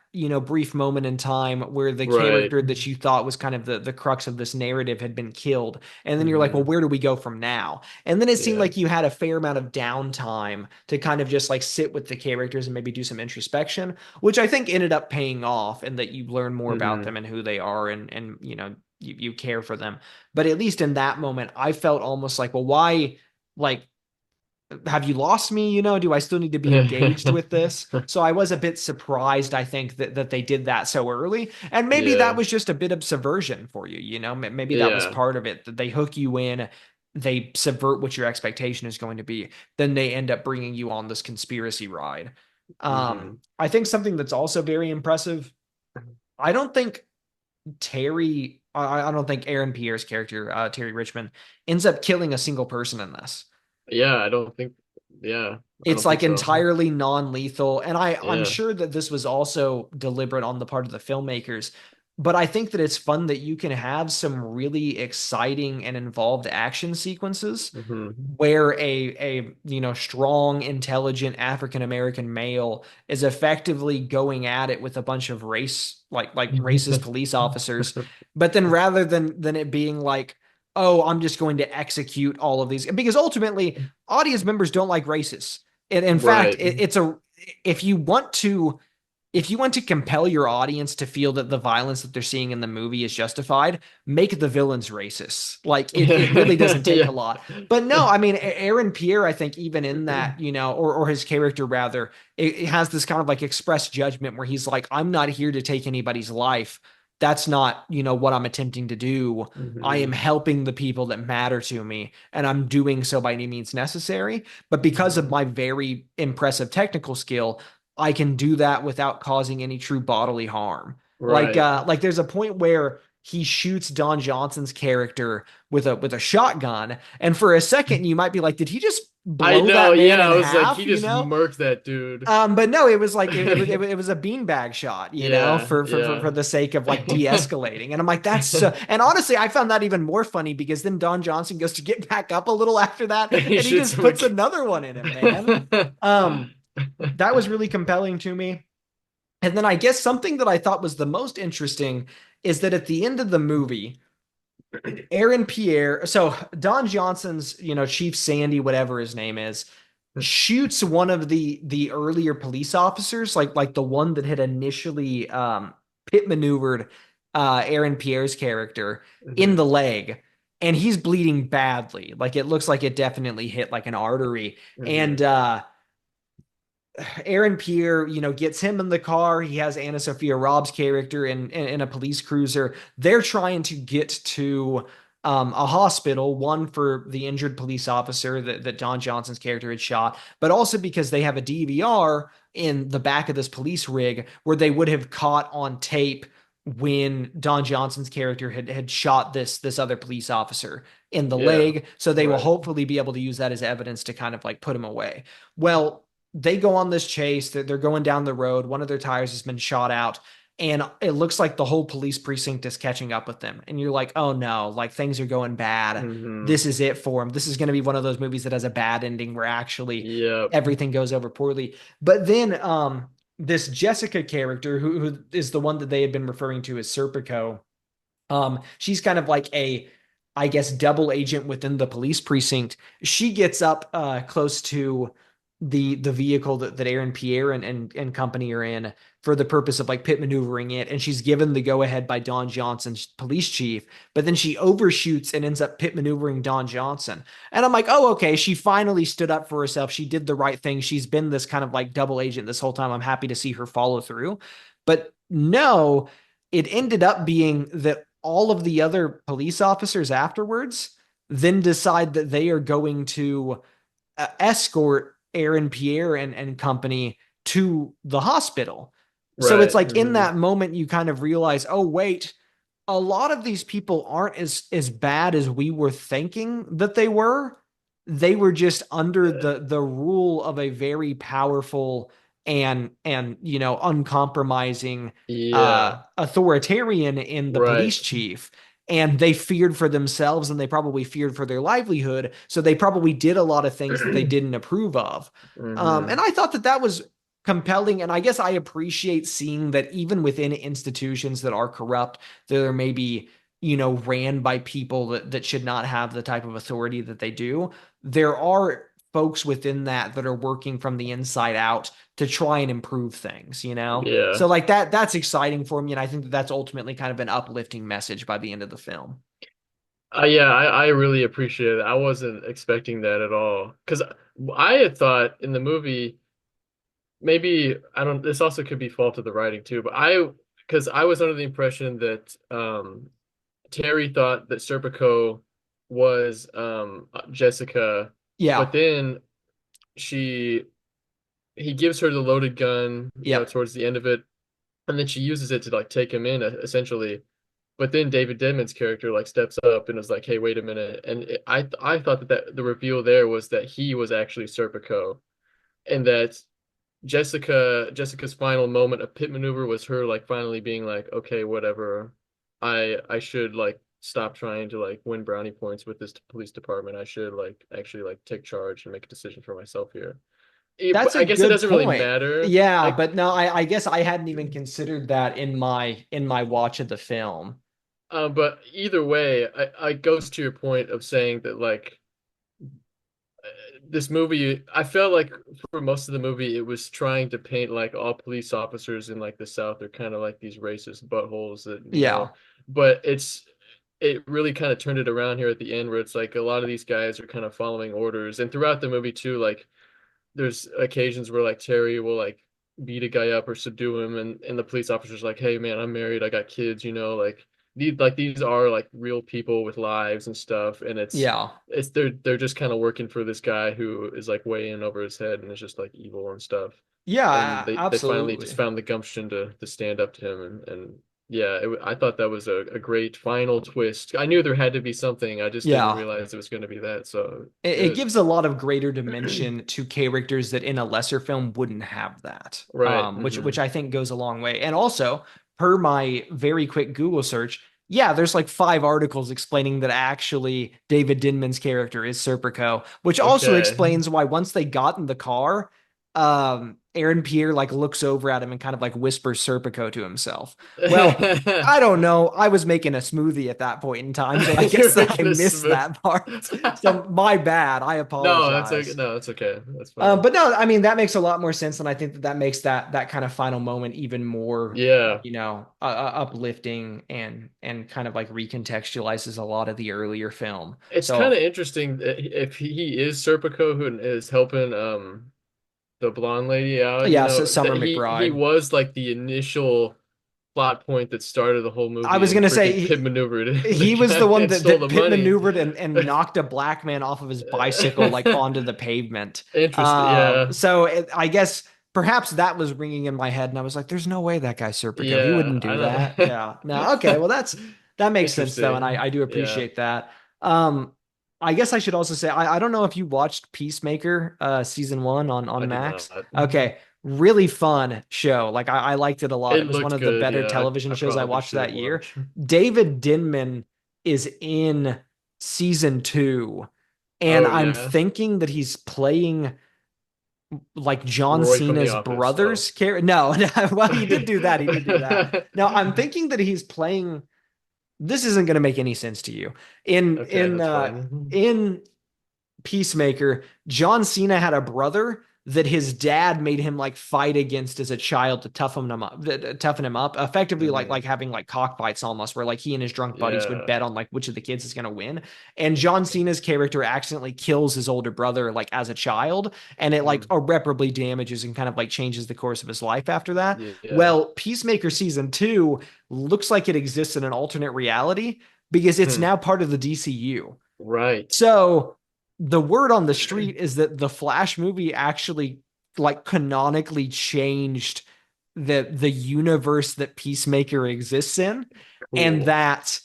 brief moment in time where the Right. character that you thought was kind of the crux of this narrative had been killed. And then you're like, well, Hmm. where do we go from now? And then it seemed Yeah. like you had a fair amount of downtime to kind of just like sit with the characters and maybe do some introspection, which I think ended up paying off, and that you learn more about them Hmm. and who they are, and you care for them. But at least in that moment, I felt almost like, well, why, like, have you lost me? Do I still need to be engaged with this? So I was a bit surprised, I think, that they did that so early. And maybe that Yeah. was just a bit of subversion for you, maybe that was Yeah. part of it, that they hook you in, they subvert what your expectation is going to be, then they end up bringing you on this conspiracy ride. Hmm. I think something that's also very impressive, I don't think I don't think Aaron Pierre's character, Terry Richmond, ends up killing a single person in this. Yeah, I don't think yeah, I It's don't think like so. entirely non-lethal, and I'm Yeah. sure that this was also deliberate on the part of the filmmakers. but I think that it's fun that you can have some really exciting and involved action sequences Hmm. where a strong, intelligent African American male is effectively going at it with a bunch of like racist police officers, but then rather than it being like, oh, I'm just going to execute all of these, because ultimately audience members don't like racists. And in fact, Right. it's a if you want to if you want to compel your audience to feel that the violence that they're seeing in the movie is justified, make the villains racist. Like it really doesn't take Yeah. a lot. But no, I mean, Aaron Pierre, I think even in that, or his character rather, it has this kind of like express judgment where he's like, I'm not here to take anybody's life. That's not, what I'm attempting to do. I am Hmm. helping the people that matter to me, and I'm doing so by any means necessary. But because of Hmm. my very impressive technical skill, I can do that without causing any true bodily harm. Right. Like there's a point where he shoots Don Johnson's character with a shotgun, and for a second you might be like, did he just I blow know. that man Yeah, in I was like, half? he just murked that dude. But no, it was like it was a beanbag shot, Yeah, for yeah. the sake of like de-escalating. And I'm like, that's so, and honestly, I found that even more funny because then Don Johnson goes to get back up a little after that, He and he shoots just him puts again. another one in him, man. Um, that was really compelling to me. And then I guess something that I thought was the most interesting is that at the end of the movie, Aaron Pierre, so Don Johnson's, Chief Sandy, whatever his name is, shoots one of the earlier police officers, like the one that had initially pit maneuvered Aaron Pierre's character in Mhm, the leg, and he's bleeding badly. Like it looks like it definitely hit like an artery. And mhm. Aaron Pierre, gets him in the car. He has Anna Sophia Robb's character in a police cruiser. They're trying to get to a hospital, one for the injured police officer that Don Johnson's character had shot, but also because they have a DVR in the back of this police rig where they would have caught on tape when Don Johnson's character had shot this other police officer in the Yeah, leg. So they will right. hopefully be able to use that as evidence to kind of like put him away. Well, they go on this chase. They're going down the road. One of their tires has been shot out, and it looks like the whole police precinct is catching up with them. And you're like, oh no, like things are going bad. Hmm. This is it for them. This is going to be one of those movies that has a bad ending where actually Yep. everything goes over poorly. But then this Jessica character, who is the one that they had been referring to as Serpico, she's kind of like I guess, double agent within the police precinct. She gets up close to the vehicle that Aaron Pierre and company are in for the purpose of like pit maneuvering it, and she's given the go ahead by Don Johnson's police chief, but then she overshoots and ends up pit maneuvering Don Johnson. And I'm like, oh, okay, she finally stood up for herself. She did the right thing. She's been this kind of like double agent this whole time. I'm happy to see her follow through. But no, it ended up being that all of the other police officers afterwards then decide that they are going to escort Aaron Pierre and company to the hospital. So it's Right. like in Hmm. that moment you kind of realize, oh wait, a lot of these people aren't as bad as we were thinking that they were. They were just under the rule of a very powerful and uncompromising Yeah. authoritarian in the Right. police chief, and they feared for themselves and they probably feared for their livelihood, so they probably did a lot of things that they didn't approve of. And Hmm. I thought that that was compelling, and I guess I appreciate seeing that even within institutions that are corrupt, there may be ran by people that should not have the type of authority that they do. There are folks within that are working from the inside out to try and improve things. Yeah. So like that's exciting for me, and I think that that's ultimately kind of an uplifting message by the end of the film. Yeah, I really appreciate it. I wasn't expecting that at all. Because I had thought in the movie, maybe I don't, this also could be fault of the writing too, but because I was under the impression that Terry thought that Serpico was Jessica, Yeah. but then she he gives her the loaded gun, Yep. towards the end of it, and then she uses it to like take him in essentially. But then David Denman's character like steps up and is like, "Hey, wait a minute!" And I thought that the reveal there was that he was actually Serpico, and that Jessica's final moment of pit maneuver was her like finally being like, okay, whatever. I should like stop trying to like win brownie points with this police department. I should like actually like take charge and make a decision for myself here. That's But a I guess it good doesn't really point. matter. Yeah, but no, I guess I hadn't even considered that in my watch of the film. But either way, I goes to your point of saying that like this movie, I felt like for most of the movie, it was trying to paint like all police officers in like the South are kind of like these racist buttholes that, Yeah. but it really kind of turned it around here at the end where it's like a lot of these guys are kind of following orders. And throughout the movie too, like there's occasions where like Terry will like beat a guy up or subdue him and the police officer's like, hey man, I'm married, I got kids, these are like real people with lives and stuff, and Yeah. it's they're just kind of working for this guy who is like way in over his head and is just like evil and stuff. And Yeah, they finally just absolutely. found the gumption to stand up to him and yeah, I thought that was a great final twist. I knew there had to be something. I just didn't Yeah. realize it was going to be that. So It good. gives a lot of greater dimension to characters that in a lesser film wouldn't have that. Right. Which I think goes a long way. And also, per my very quick Google search, yeah, there's like 5 articles explaining that actually David Dinman's character is Serpico, which also Okay. explains why once they got in the car, Aaron Pierre like looks over at him and kind of like whispers Serpico to himself. Well, I don't know. I was making a smoothie at that point in time, so I You're guess that I making a missed smooth. that part. So my bad. I No, that's okay. apologize. No, that's okay. That's fine. But no, I mean that makes a lot more sense, and I think that that makes that kind of final moment even more, Yeah. uplifting and kind of like recontextualizes a lot of the earlier film. It's kind So of interesting that if he is Serpico who is helping the blonde lady out, yeah, so Summer that he McBride. was like the initial plot point that started the whole I movie was and gonna say freaking pit maneuvered the he was the guy one and that stole the pit money. maneuvered and knocked a black man off of his bicycle like onto the pavement. Interesting. Yeah. I guess perhaps that was ringing in my head, and I was like, "There's no way that guy's Serpico. He Yeah. wouldn't I do that." Yeah. No. Okay. don't Well, that makes sense though, and Interesting. I do Yeah. appreciate that. Um, I guess I should also say I don't know if you watched Peacemaker season 1 I on did Max. not. Okay. Really fun show. Like I liked it a lot. It It was one looked of the good. better Yeah. television I shows I probably watched should that year. watch. David Dinman is in season 2, and Oh I'm yeah. thinking that he's playing like John Roy from The Cena's Office. Oh. brother's character. No, well, he did do that. He did do that. Okay, Now I'm thinking that he's playing. This isn't going to make any sense to you. In in that's uh fine. in Peacemaker, John Cena had a brother that his dad made him like fight against as a child to toughen him up, effectively Hmm. like having like cockfights almost, where like he and his drunk buddies would Yeah. bet on like which of the kids is going to win. And John Cena's character accidentally kills his older brother like as a child, and it like Mm. irreparably damages and kind of like changes the course of his life after that. Yeah. Well, Peacemaker season 2 looks like it exists in an alternate reality because it's Hmm. now part of the DCU. Right. So the word on the street is that the Flash movie actually like canonically changed the universe that Peacemaker exists in, and Cool. that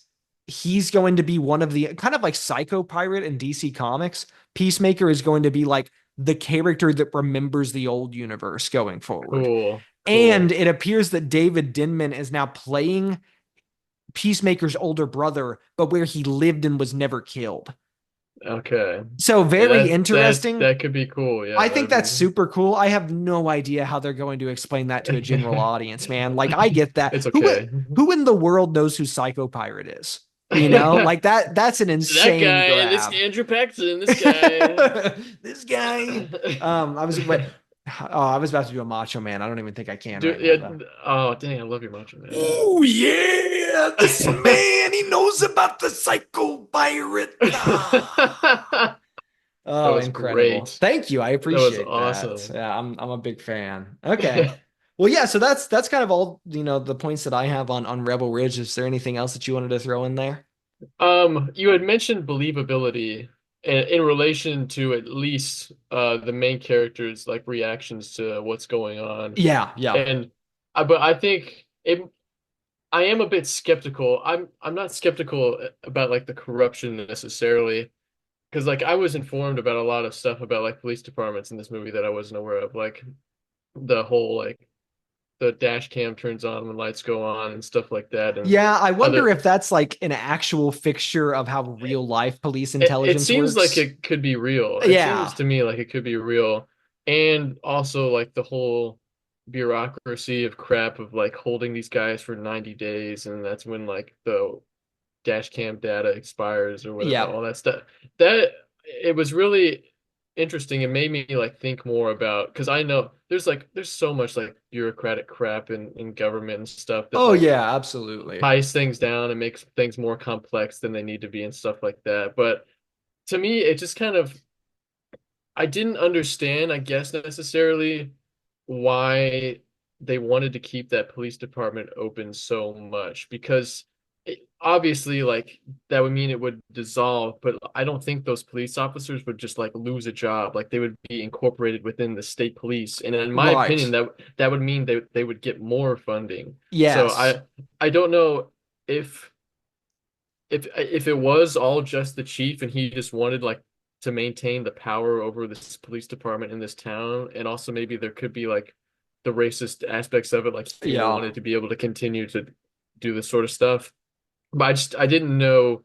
he's going to be one of the kind of like Psycho Pirate in DC Comics. Peacemaker is going to be like the character that remembers the old universe going forward. Cool. And Cool. it appears that David Dinman is now playing Peacemaker's older brother, but where he lived and was never killed. Okay. So Yeah, very interesting. that could be cool. Yeah, I think that'd that's be super cool. I have no idea how they're going to explain that to a general audience, man. Like I get that. It's okay. Who in the world knows who Psycho Pirate is? Like that's an That insane guy, this grab. Andrew Paxton, this guy. This guy. I was wait, oh, I was about to do a Macho Man. I don't even think I can Dude, right now yeah. though. Oh, dang, I love your Macho Man. Oh yeah, this man he knows about the Psycho Pirate. Ah. That Oh, was incredible. great. Thank you. I That was appreciate that. awesome. Yeah, I'm a big fan. Okay. Well, yeah, so that's kind of all, the points that I have on Rebel Ridge. Is there anything else that you wanted to throw in there? You had mentioned believability in relation to at least the main character's like reactions to what's going on. Yeah, yeah. And but I think I am a bit skeptical. I'm not skeptical about like the corruption necessarily, because like I was informed about a lot of stuff about like police departments in this movie that I wasn't aware of. Like the whole like the dash cam turns on when lights go on and stuff like that, and Yeah, I wonder other if that's like an actual fixture of how real life police it intelligence seems like works. it could be real. It seems Yeah. to me like it could be real. And also like the whole bureaucracy of crap of like holding these guys for 90 days, and that's when like the dash cam data expires or whatever, Yeah. all that stuff. That it was really interesting. It made me like think more about, because I know there's so much like bureaucratic crap in government and stuff that Oh like yeah, absolutely. ties things down and makes things more complex than they need to be and stuff like that. But to me, it just kind of I didn't understand, I guess, necessarily why they wanted to keep that police department open so much because obviously like that would mean it would dissolve, but I don't think those police officers would just like lose a job. Like they would be incorporated within the state police. And in my opinion, Right. that would mean they would get more funding. So Yes. I don't know if if it was all just the chief and he just wanted like to maintain the power over this police department in this town, and also maybe there could be like the racist aspects of it, like he Yeah. wanted to be able to continue to do this sort of stuff. But I didn't know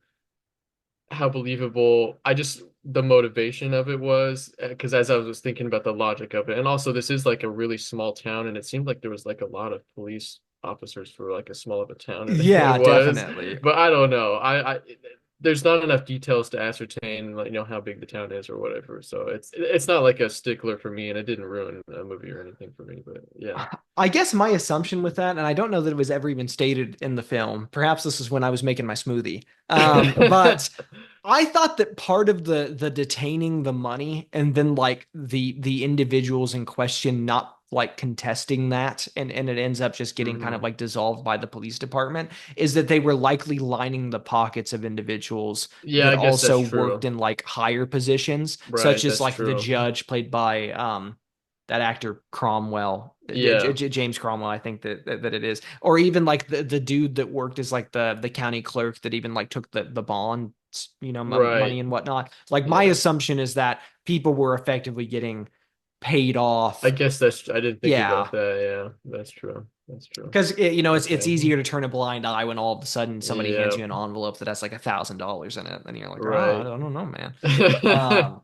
how believable I just the motivation of it was, because as I was thinking about the logic of it, and also this is like a really small town, and it seemed like there was like a lot of police officers for like as small of a town it Yeah, was, definitely. but I don't know. I there's not enough details to ascertain like how big the town is or whatever. So it's not like a stickler for me, and it didn't ruin a movie or anything for me. But yeah. I guess my assumption with that, and I don't know that it was ever even stated in the film. Perhaps this is when I was making my smoothie. But I thought that part of the detaining the money and then like the individuals in question not like contesting that and it ends up just getting kind of Mhm. like dissolved by the police department is that they were likely lining the pockets of individuals Yeah, that I guess that's also worked true. in like higher positions, such Right, as that's like the true. judge played by that actor Cromwell, Yeah. James Cromwell, I think that it is, or even like the dude that worked as like the county clerk that even like took the bond, money Right. and whatnot. Like my Yeah. assumption is that people were effectively getting paid I off. guess that's I didn't think about Yeah. that. Yeah, that's true. That's true. Because it's Okay. easier to turn a blind eye when all of a sudden somebody hands Yeah, you an envelope that has like $1,000 in it, and you're like, oh, I right. don't know, man. Um,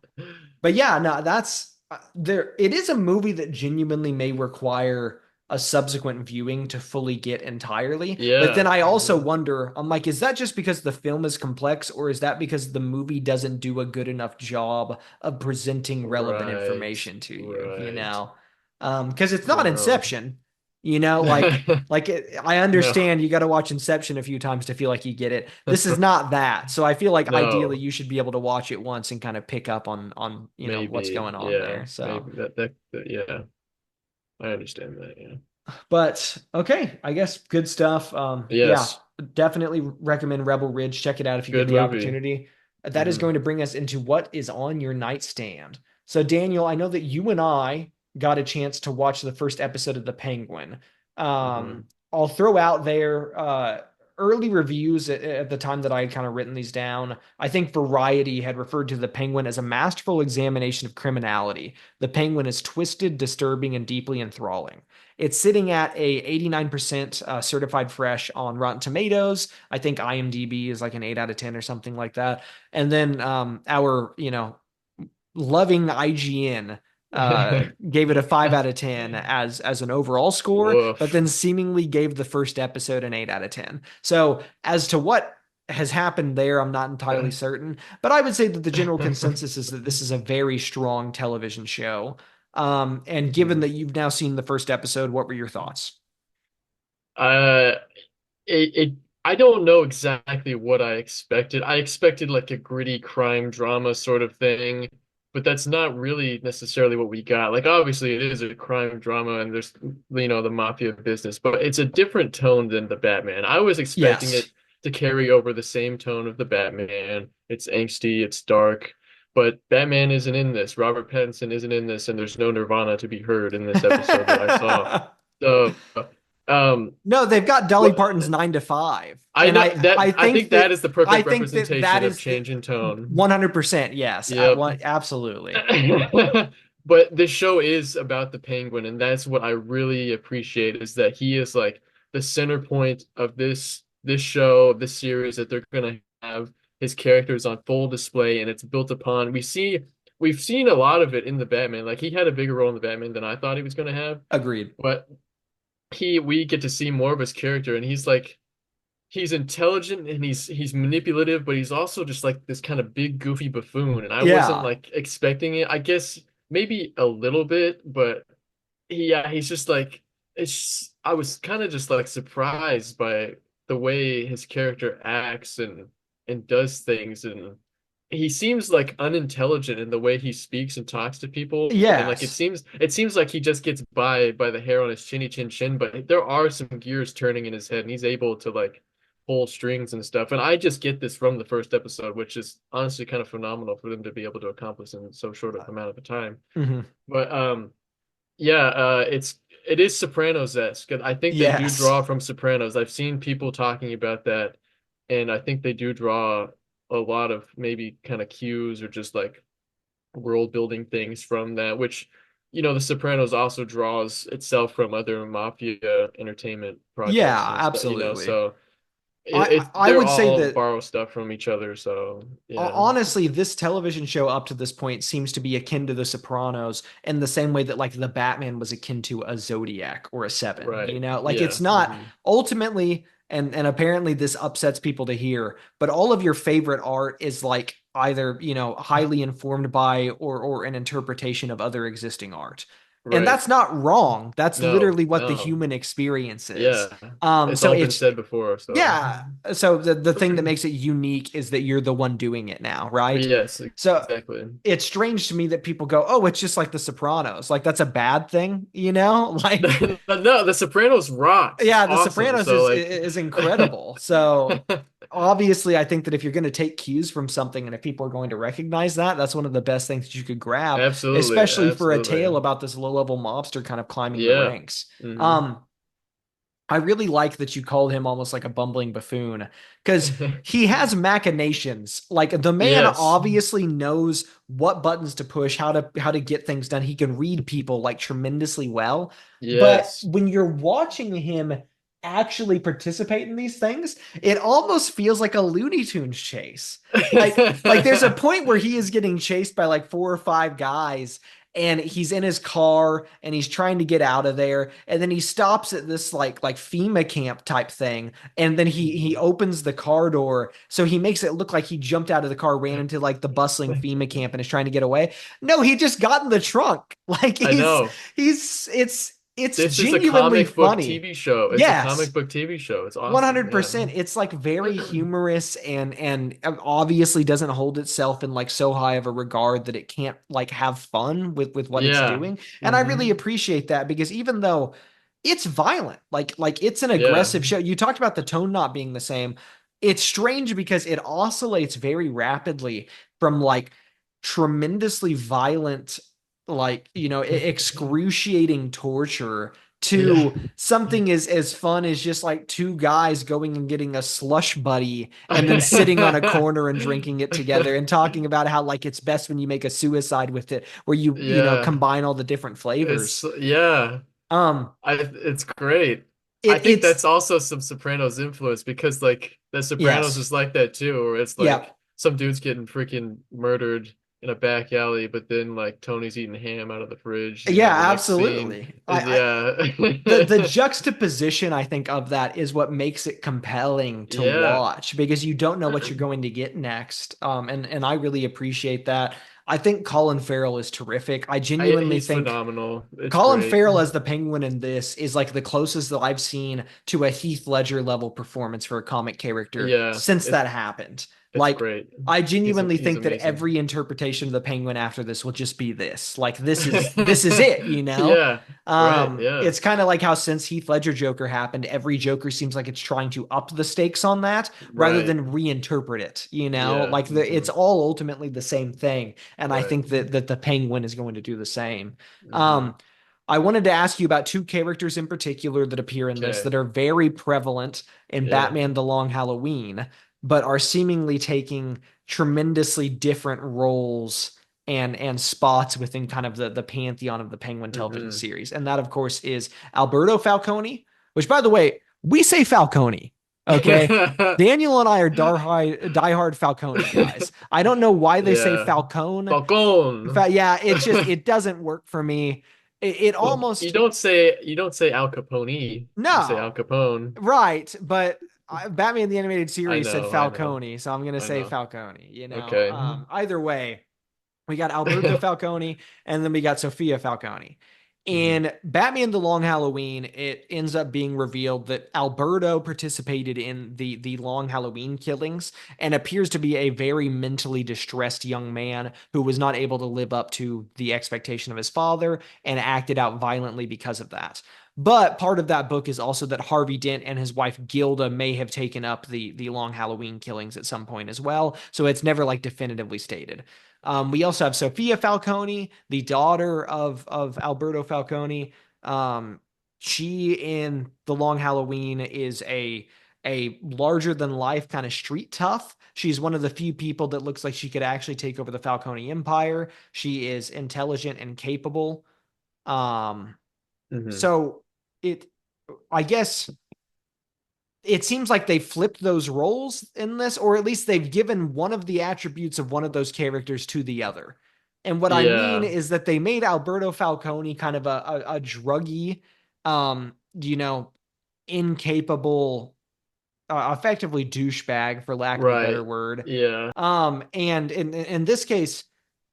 But yeah, no, that's there. It is a movie that genuinely may require a subsequent viewing to fully get entirely. But then Yeah. I also Mhm. wonder, I'm like, is that just because the film is complex, or is that because the movie doesn't do a good enough job of presenting relevant Right. information to you, Right. Because it's I not don't know. Inception, I No. understand you got to watch Inception a few times to feel like you get it. This is not that. So I feel like ideally No. you should be able to watch it once and kind of pick up on what's Maybe. going on Yeah. there. So, Maybe yeah. I understand that. Yeah. but okay, I guess good stuff. Yeah, Yes. definitely recommend Rebel Ridge. Check it out if you get Good the movie. opportunity. That is Hmm. going to bring us into what is on your nightstand. So, Daniel, I know that you and I got a chance to watch the first episode of The Penguin. Hmm. I'll throw out there early reviews at the time that I had kind of written these down. I think Variety had referred to The Penguin as a masterful examination of criminality. The Penguin is twisted, disturbing, and deeply enthralling. It's sitting at a 89% certified fresh on Rotten Tomatoes. I think IMDb is like an 8 out of 10 or something like that. And then our, loving IGN gave it a 5 out of 10 as an overall score, but Woof. then seemingly gave the first episode an 8 out of 10. So as to what has happened there, I'm not entirely certain, but I would say that the general consensus is that this is a very strong television show. And given Mhm. that you've now seen the first episode, what were your thoughts? Uh, it I don't know exactly what I expected. I expected like a gritty crime drama sort of thing, but that's not really necessarily what we got. Like obviously it is a crime drama and there's the mafia business, but it's a different tone than the Batman. I was expecting Yes. it to carry over the same tone of the Batman. It's angsty, it's dark, but Batman isn't in this. Robert Pattinson isn't in this, and there's no Nirvana to be heard in this episode that I saw. So No, they've got Dolly what Parton's 9 to 5. I And know I that I I think think that that is the I perfect think that that representation of is change in tone. 100% yes. Yep. Absolutely. but this show is about the Penguin, and that's what I really appreciate is that he is like the center point of this show, this series that they're gonna have his characters on full display, and it's built upon we've seen a lot of it in the Batman. Like he had a bigger role in the Batman than I thought he was gonna have, Agreed. but he we get to see more of his character, and he's like he's intelligent and he's manipulative, but he's also just like this kind of big goofy buffoon. And I wasn't Yeah. like expecting it. I guess maybe a little bit, but yeah, he's just like I was kind of just like surprised by the way his character acts and does things and he seems like unintelligent in the way he speaks and talks to people and like Yes. it seems like he just gets by the hair on his chin, but there are some gears turning in his head and he's able to like pull strings and stuff. And I just get this from the first episode, which is honestly kind of phenomenal for them to be able to accomplish in so short of amount of time. Mhm. But yeah, it is Sopranos-esque. I think they do Yes. draw from Sopranos. I've seen people talking about that, and I think they do draw a lot of maybe kind of cues or just like world building things from that, which The Sopranos also draws itself from other mafia entertainment projects Yeah, and stuff. absolutely. So it's I they're would say all that borrow stuff from each other. So yeah, honestly, this television show up to this point seems to be akin to The Sopranos in the same way that like the Batman was akin to a Zodiac or a Seven. right, Like yeah, it's not ultimately, and apparently this upsets people to hear, but all of your favorite art is like either, highly informed by or an interpretation of other existing art. And right. that's not wrong. That's No, literally what the no. human experience is. Yeah, it's So all been it's said before, so yeah. So the thing that makes it unique is that you're the one doing it now, right? yes, So exactly. it's strange to me that people go, "Oh, it's just like The Sopranos." Like that's a bad thing, you know? Like No, The Sopranos rocks. It's yeah, The awesome. Sopranos So like is incredible. So obviously, I think that if you're going to take cues from something and if people are going to recognize that, that's one of the best things that you could grab, absolutely, especially for a tale absolutely. about this low-level mobster kind of climbing the Yeah. ranks. Hmm. Um, I really like that you called him almost like a bumbling buffoon because he has machinations. Like the man Yes. obviously knows what buttons to push, how to get things done. He can read people like tremendously well. But Yes. when you're watching him actually participate in these things, it almost feels like a Looney Tunes chase. Like there's a point where he is getting chased by like four or five guys and he's in his car and he's trying to get out of there and then he stops at this like FEMA camp type thing and then he opens the car door so he makes it look like he jumped out of the car ran into like the bustling FEMA camp and is trying to get away. No, he just got in the trunk. Like I know. it's This is a genuinely comic book funny. TV show. It's a Yes. comic book TV show. It's awesome. Yeah. 100%. It's like very humorous and obviously doesn't hold itself in like so high of a regard that it can't like have fun with what it's Yeah. doing. And I really Hmm. appreciate that because even though it's violent, like it's an Yeah. aggressive show. You talked about the tone not being the same. It's strange because it oscillates very rapidly from like tremendously violent, like, excruciating torture Yeah. to something as fun as just like two guys going and getting a slush buddy and then sitting on a corner and drinking it together and talking about how like it's best when you make a suicide with it where you Yeah. combine all the different It's flavors. yeah. um It's great. I think it's that's also some Sopranos influence because like The Sopranos yes, is like that too, where it's yeah, like some dude's getting freaking murdered in a back alley, but then like Tony's eating ham out of the fridge, and yeah, the next scene absolutely. is The yeah. juxtaposition I think of that is what makes it compelling to Yeah. watch because you don't know what you're going to get next. And I really appreciate that. I think Colin Farrell is terrific. I genuinely He's think phenomenal. It's Colin great. Farrell as the Penguin in this is like the closest that I've seen to a Heath Ledger level performance for a comic character Yeah, since that happened. it's Like, great. I genuinely He's think that amazing. every interpretation of the Penguin after this will just be this. Like, this is it, you know? Yeah, right. Yeah, It's kind of like how since Heath Ledger Joker happened, every Joker seems like it's trying to up the stakes on that rather right. than reinterpret it, you know? Yeah. Like it's all ultimately the same thing. And I Right. think that the Penguin is going to do the same. Hmm. Um, I wanted to ask you about two characters in particular that appear in this Okay. that are very prevalent in Yeah. Batman The Long Halloween, but are seemingly taking tremendously different roles and spots within kind of the pantheon of the Penguin television Hmm. series. And that, of course, is Alberto Falcone, which, by the way, we say Falcone. Okay. Daniel and I are diehard Falcone guys. I don't know why they say Yeah. Falcone. Falcone. Yeah, it's just it doesn't work for me. It Well, you almost don't say Al Capone. You say Al no, Capone. right, but Batman the Animated I Series said know, I know, Falcone, so I'm gonna I say know. Falcone. Okay. Either way, we got Alberto Falcone, and then we got Sophia Falcone. Mhm. In Batman the Long Halloween, it ends up being revealed that Alberto participated in the Long Halloween killings and appears to be a very mentally distressed young man who was not able to live up to the expectation of his father and acted out violently because of that. But part of that book is also that Harvey Dent and his wife Gilda may have taken up the Long Halloween killings at some point as well. So it's never like definitively stated. We also have Sophia Falcone, the daughter of Alberto Falcone. Um, she in The Long Halloween is a larger than life kind of street tough. She's one of the few people that looks like she could actually take over the Falcone Empire. She is intelligent and capable. Um, Hmm. so it, I guess it seems like they flipped those roles in this, or at least they've given one of the attributes of one of those characters to the other. And what I mean Yeah. is that they made Alberto Falcone kind of a druggy, um, you know, incapable, effectively douchebag, for lack of a better Right. word. Yeah. And in this case,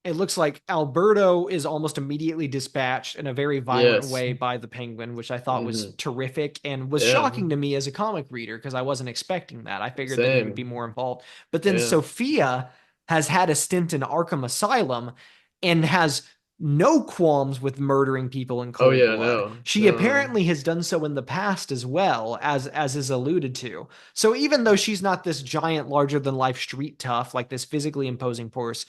it looks like Alberto is almost immediately dispatched in a very violent Yes. way by the Penguin, which I thought was Hmm. terrific and was Yeah. shocking to me as a comic reader because I wasn't expecting that. I figured that he would be Same. more involved. But then Yeah. Sophia has had a stint in Arkham Asylum and has no qualms with murdering people in Oh cold yeah, blood. no. She No, no. apparently has done so in the past as well, as is alluded to. So even though she's not this giant, larger than life street tough, like this physically imposing force,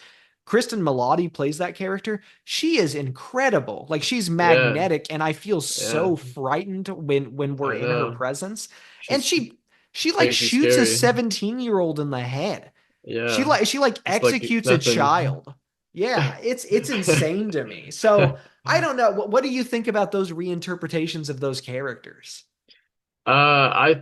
Kristen Milotti plays that character. She is incredible. Like she's Yeah. magnetic, and I feel Yeah. so frightened when we're I in her know. presence. And She's she like crazy shoots a scary. 17-year-old in the head. Yeah. She like It's like it's executes a nothing. child. Yeah, it's insane to me. So I don't know. What do you think about those reinterpretations of those characters? I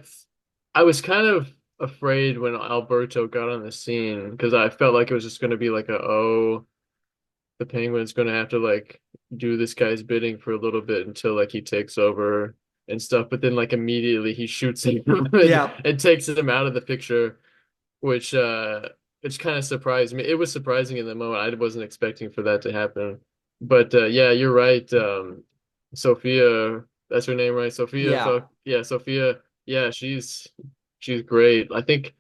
I was kind of afraid when Alberto got on the scene because I felt like it was just going to be like the Penguin's going to have to like do this guy's bidding for a little bit until like he takes over and stuff. But then like immediately he shoots him Yeah, and takes him out of the picture, which which kind of surprised me. It was surprising in the moment. I wasn't expecting for that to happen. But yeah, you're right. Sophia, that's her name, right? yeah, Yeah, Sophia. Yeah, she's great. I think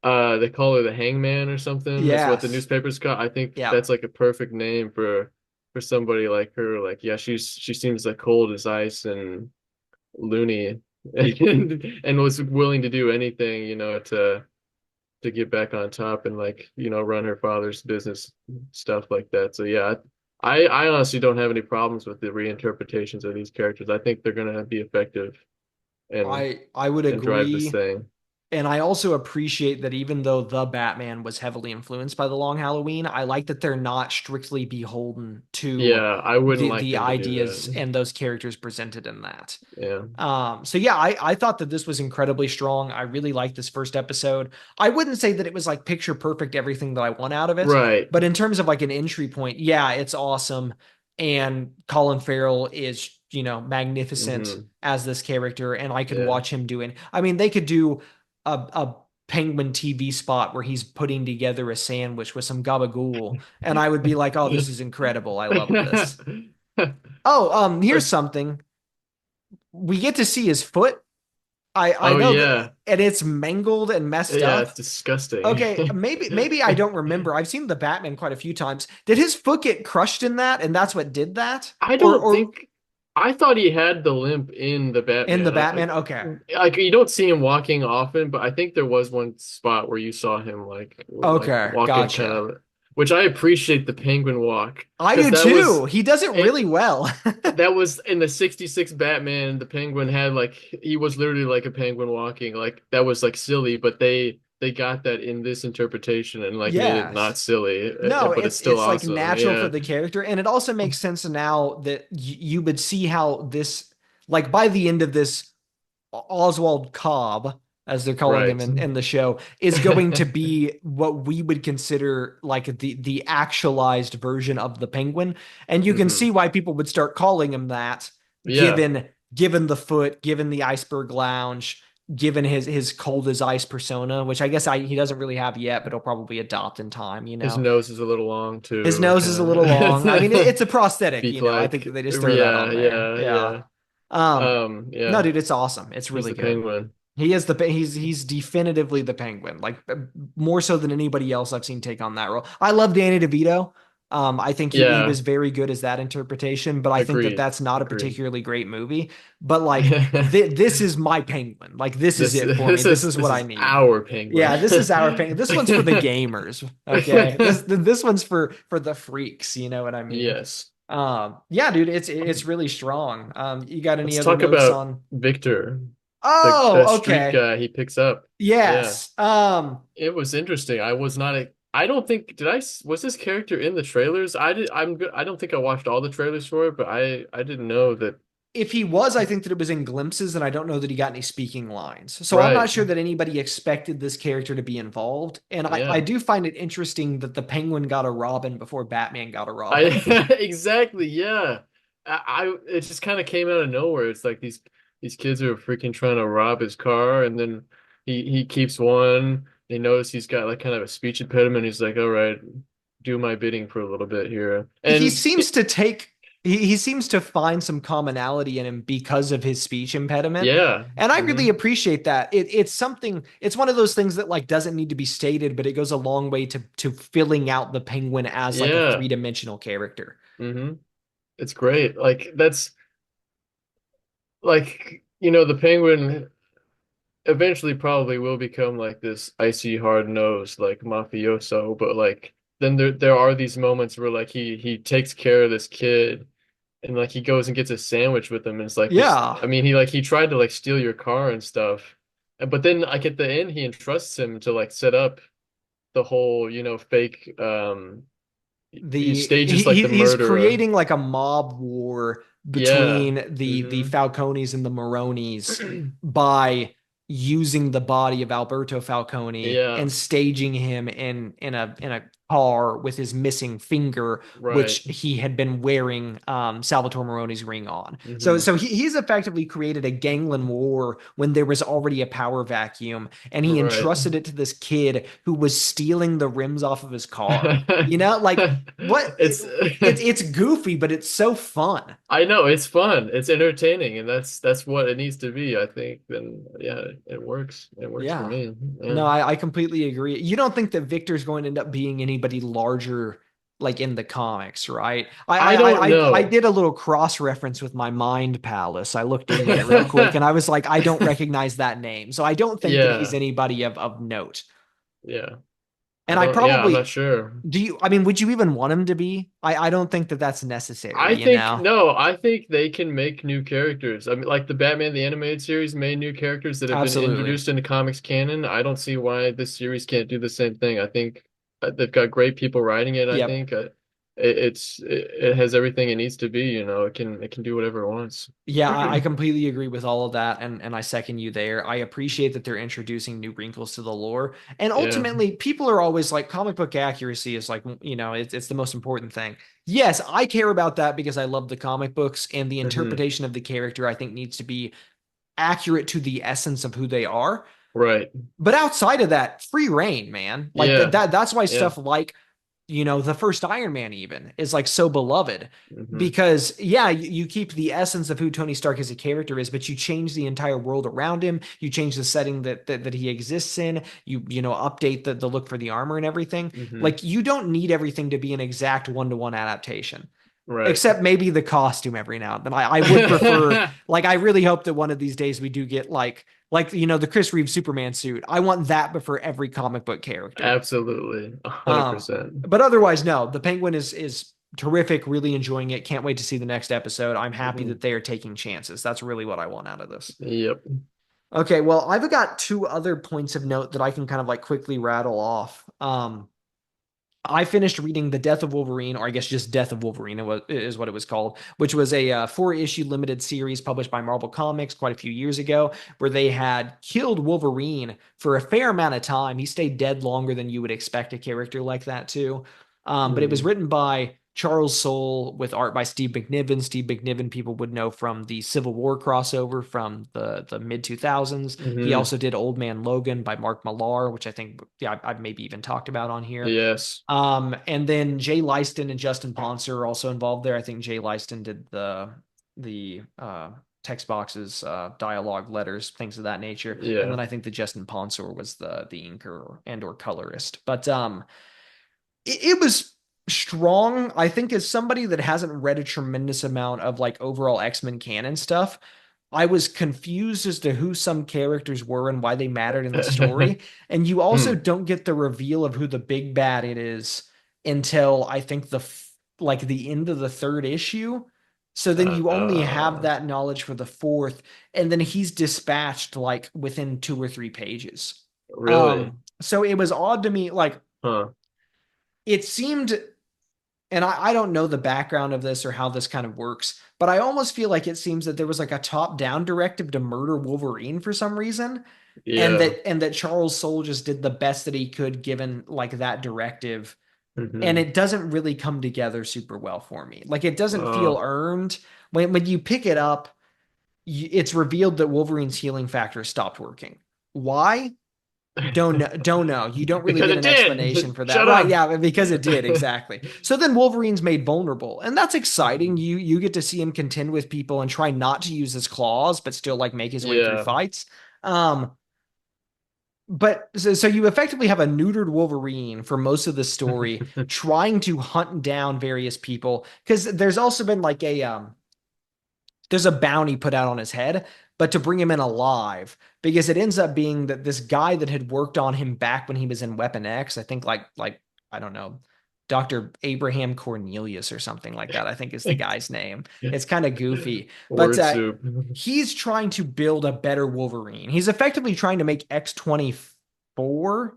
they call her the Hangman or something. Is what the yes, newspapers call. I think yeah. that's like a perfect name for somebody like her. Like, yeah, she seems like cold as ice and loony and was willing to do anything, to get back on top and like, run her father's business, stuff like that. So yeah, I honestly don't have any problems with the reinterpretations of these characters. I think they're gonna be effective and I would drive this agree. thing. And I also appreciate that even though the Batman was heavily influenced by the Long Halloween, I like that they're not strictly beholden to Yeah, I wouldn't like the them to do ideas that. and those characters presented in that. Yeah. So yeah, I thought that this was incredibly strong. I really liked this first episode. I wouldn't say that it was like picture perfect everything that I want out of it, Right. but in terms of like an entry point, yeah, it's awesome. And Colin Farrell is, magnificent Hmm. as this character, and I could Yeah. watch him doing. I mean, they could do a Penguin TV spot where he's putting together a sandwich with some gabagool, and I would be like, "Oh, this is incredible. I love this." Oh, here's But something. We get to see his foot. I oh know that, yeah. and it's mangled and messed Yeah, it's up. disgusting. Okay, maybe I don't remember. I've seen the Batman quite a few times. Did his foot get crushed in that, and that's what did that? I Or don't or think I thought he had the limp in the in the Batman. Batman? Okay, Like you don't see him walking often, but I think there was one spot where you saw him like okay, walking kind gotcha. of, which I appreciate the penguin walk I because do too. He does it really it well. that was in the 66 Batman. The penguin had like he was literally like a penguin walking. Like that was like silly, but they got that in this interpretation and like made it not Yes. silly, No, but it's still it's like awesome. natural for Yeah. the character, and it also makes sense now that you would see how this, like by the end of this, Oswald Cobb, as they're calling him Right. in the show, is going to be what we would consider like the actualized version of the Penguin, and you can see Hmm. why people would start calling him that, Yeah. given the foot, given the iceberg lounge, given his cold as ice persona, which I guess he doesn't really have yet, but he'll probably adopt in time. His nose is a little long His too, nose is a little long. I mean, kind it's a prosthetic. beak I think like. that they just throw that Yeah, on there. yeah, Yeah. yeah. No, Yeah. dude, it's awesome. It's He's really the good. penguin. He's definitively the Penguin, like more so than anybody else I've seen take on that role. I love Danny DeVito. I think he Yeah, was very good as that interpretation, but I think that agreed. that's not a Agreed. particularly great movie. But like this is my Penguin. Like this is it for me. This is what this I is need. our penguin. Yeah, this is our Penguin. This one's for the gamers. Okay, this one's for the freaks. You know what I mean? Yes. Yeah, dude, it's really strong. You got any Let's other talk notes about on? Victor, the Oh, street okay. guy he picks up. Yeah. Yes. It was interesting. I was not I don't think was this character in the trailers? I don't think I watched all the trailers for it, but I didn't know that. If he was, I think that it was in glimpses, and I don't know that he got any speaking lines. So I'm not Right. sure that anybody expected this character to be involved. And I Yeah. do find it interesting that the Penguin got a Robin before Batman got a I Robin. exactly, yeah. It just kind of came out of nowhere. It's like these kids are freaking trying to rob his car, and then he keeps one. They notice he's got like kind of a speech impediment. He's like, "All right, do my bidding for a little bit here." He And seems to take he seems to find some commonality in him because of his speech impediment. yeah. And I really Hmm. appreciate that. It's something, it's one of those things that like doesn't need to be stated, but it goes a long way to filling out the Penguin as like a Yeah. three-dimensional character. Hmm. It's great. Like that's like, the penguin eventually probably will become like this icy hard-nosed like mafioso, but like then there are these moments where like he takes care of this kid and like he goes and gets a sandwich with him and it's like this. Yeah. I mean, he tried to like steal your car and stuff, but then like at the end he entrusts him to like set up the whole fake he stages like the He's murder. creating like a mob war Yeah. between the Hmm. Falcones and the Maronis by using the body of Alberto Falcone Yeah. and staging him in a car with his missing finger, which Right. he had been wearing Salvatore Moroni's ring on. Hmm. So he's effectively created a gangland war when there was already a power vacuum, and he Right. entrusted it to this kid who was stealing the rims off of his car. Like what It's it's goofy, but it's so fun. I know it's fun. It's entertaining, and that's what it needs to be, I think. Then yeah, it works. It works for Yeah. me. Yeah. No, I completely agree. You don't think that Victor's going to end up being anybody larger like in the comics, right? I don't I know. did a little cross reference with my Mind Palace. I looked into it real quick and I was like, I don't recognize that name. So I don't think that he's Yeah. anybody of note. Yeah. I And I don't yeah, I'm not probably sure. do you, I mean, would you even want him to be? I don't think that that's necessary, I you think know? no, I think they can make new characters. I mean, like the Batman the Animated Series made new characters that have been Absolutely. introduced into comics canon. I don't see why this series can't do the same thing. I think they've got great people writing it. I Yep. think it has everything it needs to be. It can do whatever it wants. Yeah, I completely agree with all of that, and I second you there. I appreciate that they're introducing new wrinkles to the lore, and Yeah. ultimately, people are always like, comic book accuracy is like, it's the most important thing. Yes, I care about that because I love the comic books, and the Hmm. interpretation of the character I think needs to be accurate to the essence of who they are. Right. But outside of that, free reign, man. Like Yeah. that's why Yeah. stuff like the first Iron Man even is like so beloved Hmm. because yeah, you keep the essence of who Tony Stark as a character is, but you change the entire world around him. You change the setting that he exists in. You update the look for the armor and everything. Hmm. Like you don't need everything to be an exact one-to-one adaptation. Right. Except maybe the costume every now and then. I would prefer, like, I really hope that one of these days we do get the Chris Reeve Superman suit. I want that, but for every comic book character. Absolutely. Um, 100%. but otherwise, no. The Penguin is terrific. Really enjoying it. Can't wait to see the next episode. I'm happy Hmm. that they are taking chances. That's really what I want out of this. Yep. Okay, well, I've got two other points of note that I can kind of like quickly rattle off. I finished reading The Death of Wolverine, or I guess just Death of Wolverine is what it was called, which was a four-issue limited series published by Marvel Comics quite a few years ago, where they had killed Wolverine for a fair amount of time. He stayed dead longer than you would expect a character like that to. But it was Mm. written by Charles Soule with art by Steve McNiven. Steve McNiven, people would know from the Civil War crossover from the mid 2000s. He Hmm. also did Old Man Logan by Mark Millar, which I think, yeah, I've maybe even talked about on here. Yes. And then Jay Leiston and Justin Ponser are also involved there. I think Jay Leiston did the text boxes, dialogue, letters, things of that nature. And Yeah. then I think the Justin Ponser was the inker and or colorist. But it was strong. I think as somebody that hasn't read a tremendous amount of like overall X-Men canon stuff, I was confused as to who some characters were and why they mattered in the story. And you also Hmm. don't get the reveal of who the big bad it is until I think like the end of the third issue. So then you only have Uh, that knowledge for the fourth, and then he's dispatched like within 2 or 3 pages. really? So it was odd to me, like Huh. it seemed, and I don't know the background of this or how this kind of works, but I almost feel like it seems that there was like a top-down directive to murder Wolverine for some reason, and Yeah. that Charles Soule just did the best that he could given like that directive, and Hmm. it doesn't really come together super well for me. Like it doesn't Uh, feel earned. When you pick it up, it's revealed that Wolverine's healing factor stopped working. Why? Don't know. You don't really because get it an did. explanation for that. Shut Right, up. yeah, because it did, exactly. So then Wolverine's made vulnerable, and that's exciting. Mhm. You get to see him contend with people and try not to use his claws, but still like make his way through Yeah. fights. Um, but so you effectively have a neutered Wolverine for most of the story, trying to hunt down various people. Because there's also been like there's a bounty put out on his head, but to bring him in alive, because it ends up being that this guy that had worked on him back when he was in Weapon X, I think like I don't know, Dr. Abraham Cornelius or something like that, I think is the guy's name. It's kind of goofy, but Word soup. he's trying to build a better Wolverine. He's effectively trying to make X-24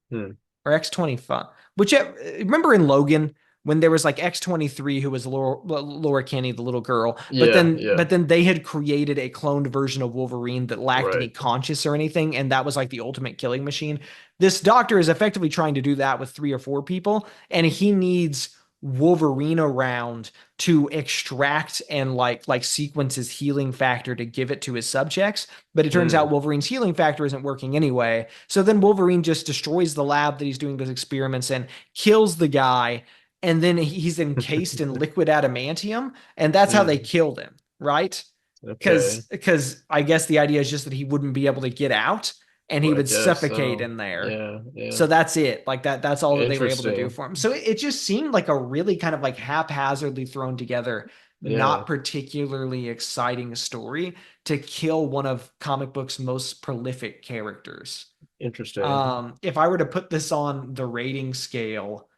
Hmm. or X-25. Which remember in Logan when there was like X-23 who was Laura Kinney, the little girl, but Yeah. then Yeah. but then they had created a cloned version of Wolverine that lacked any Right. conscience or anything, and that was like the ultimate killing machine. This doctor is effectively trying to do that with 3 or 4 people, and he needs Wolverine around to extract and like sequence his healing factor to give it to his subjects. But it turns out Hmm. Wolverine's healing factor isn't working anyway. So then Wolverine just destroys the lab that he's doing those experiments in, kills the guy, and then he's encased in liquid adamantium, and that's how they Hmm. killed him, right? Okay. Because I guess the idea is just that he wouldn't be able to get out and he Well, I would guess suffocate so. in there. Yeah. Yeah. So that's it. Like that's all that they were able to do Interesting. for him. So it just seemed like a really kind of like haphazardly thrown together, Yeah. not particularly exciting story to kill one of comic books' most prolific characters. Interesting. If I were to put this on the rating scale,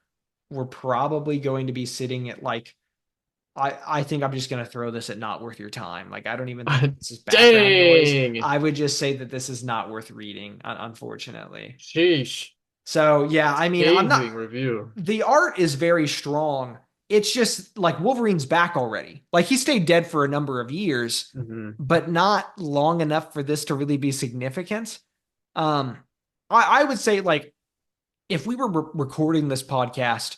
we're probably going to be sitting at like I think I'm just gonna throw this at not worth your time. Like I don't even think this is background noise. Dang. I would just say that this is not worth reading, unfortunately. Sheesh. So yeah, I mean, I'm not. Scathing review. The art is very strong. It's just like Wolverine's back already. Like he stayed dead for a number of years, Hmm. but not long enough for this to really be significant. Um, I would say like if we were recording this podcast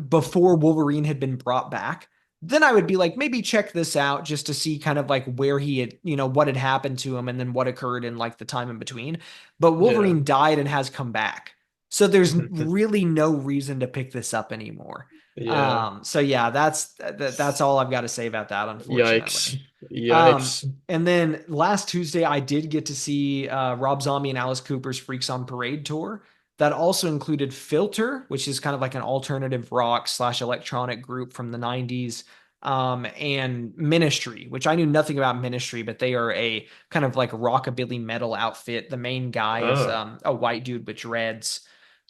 before Wolverine had been brought back, then I would be like, maybe check this out just to see kind of like where he had, what had happened to him and then what occurred in like the time in between. But Yeah. Wolverine died and has come back. So there's really no reason to pick this up anymore. Yeah. So yeah, that's all I've got to say about that, Yikes. unfortunately. Yikes. And then last Tuesday, I did get to see Rob Zombie and Alice Cooper's Freaks on Parade tour. That also included Filter, which is kind of like an alternative rock slash electronic group from the 90s, and Ministry, which I knew nothing about Ministry, but they are a kind of like rockabilly metal outfit. The main guy is Oh, a white dude with dreads.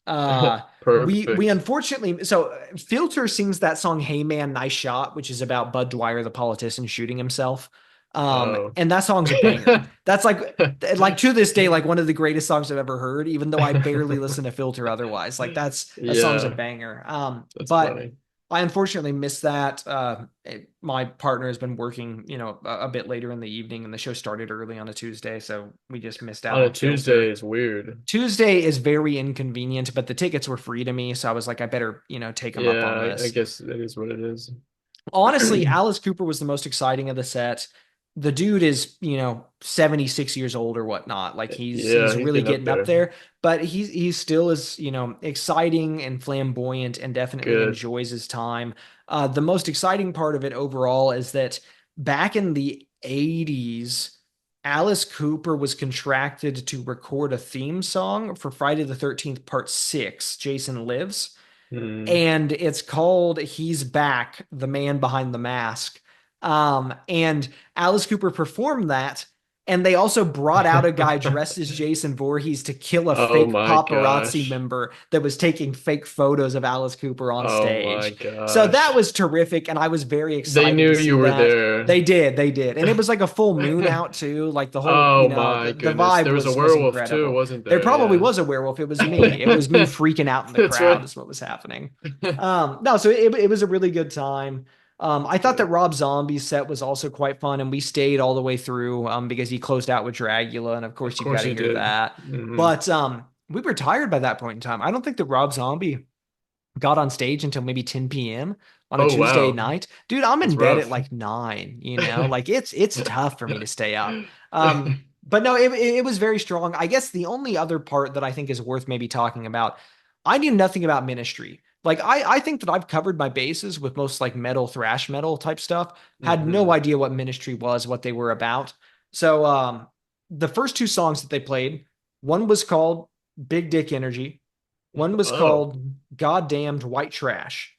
We perfect. unfortunately, so Filter sings that song "Hey Man, Nice Shot," which is about Bud Dwyer, the politician, shooting himself. Oh. And that song's a banger. That's like to this day, like one of the greatest songs I've ever heard, even though I barely listen to Filter otherwise. Like that song's a Yeah, banger. that's But funny. I unfortunately missed that. My partner has been working, a bit later in the evening, and the show started early on a Tuesday, so we just missed out On a on Tuesday Filter. is weird. Tuesday is very inconvenient, but the tickets were free to me, so I was like, I better, take them up on Yeah, I this. guess it is what it is. Honestly, Alice Cooper was the most exciting of the set. The dude is, 76 years old or whatnot. Like he's Yeah, he's really getting up getting up there. there, but he still is, exciting and flamboyant and definitely Good. enjoys his time. The most exciting part of it overall is that back in the 80s, Alice Cooper was contracted to record a theme song for Friday the 13th Part 6, Jason Lives, Hmm. and it's called He's Back, the Man Behind the Mask. And Alice Cooper performed that, and they also brought out a guy dressed as Jason Voorhees to kill a Oh fake my paparazzi gosh. member that was taking fake photos of Alice Cooper on Oh my stage. So that gosh. was terrific, and I was very They excited knew to you see were that. there. They did, and it was like a full moon out too. Like the whole, Oh the, my the goodness. vibe There was a was werewolf too, incredible. wasn't There there? probably Yeah. was a werewolf. It was me. It was me freaking out in the That's crowd. right. Is what was happening. No, so it was a really good time. I thought that Good. Rob Zombie's set was also quite fun, and we stayed all the way through because he closed out with Dragula, and of Of course you've got course to he hear did. that. Hmm. But we were tired by that point in time. I don't think that Rob Zombie got on stage until maybe 10 p.m. on a Oh Tuesday wow. night. Dude, I'm That's in bed at rough. like 9, like it's tough for me to stay up. But no, it was very strong. I guess the only other part that I think is worth maybe talking about, I knew nothing about Ministry. Like I think that I've covered my bases with most like metal, thrash metal type stuff. Had no Hmm. idea what Ministry was, what they were about. So the first two songs that they played, one was called Big Dick Energy. One was Oh. called Goddamned White Trash.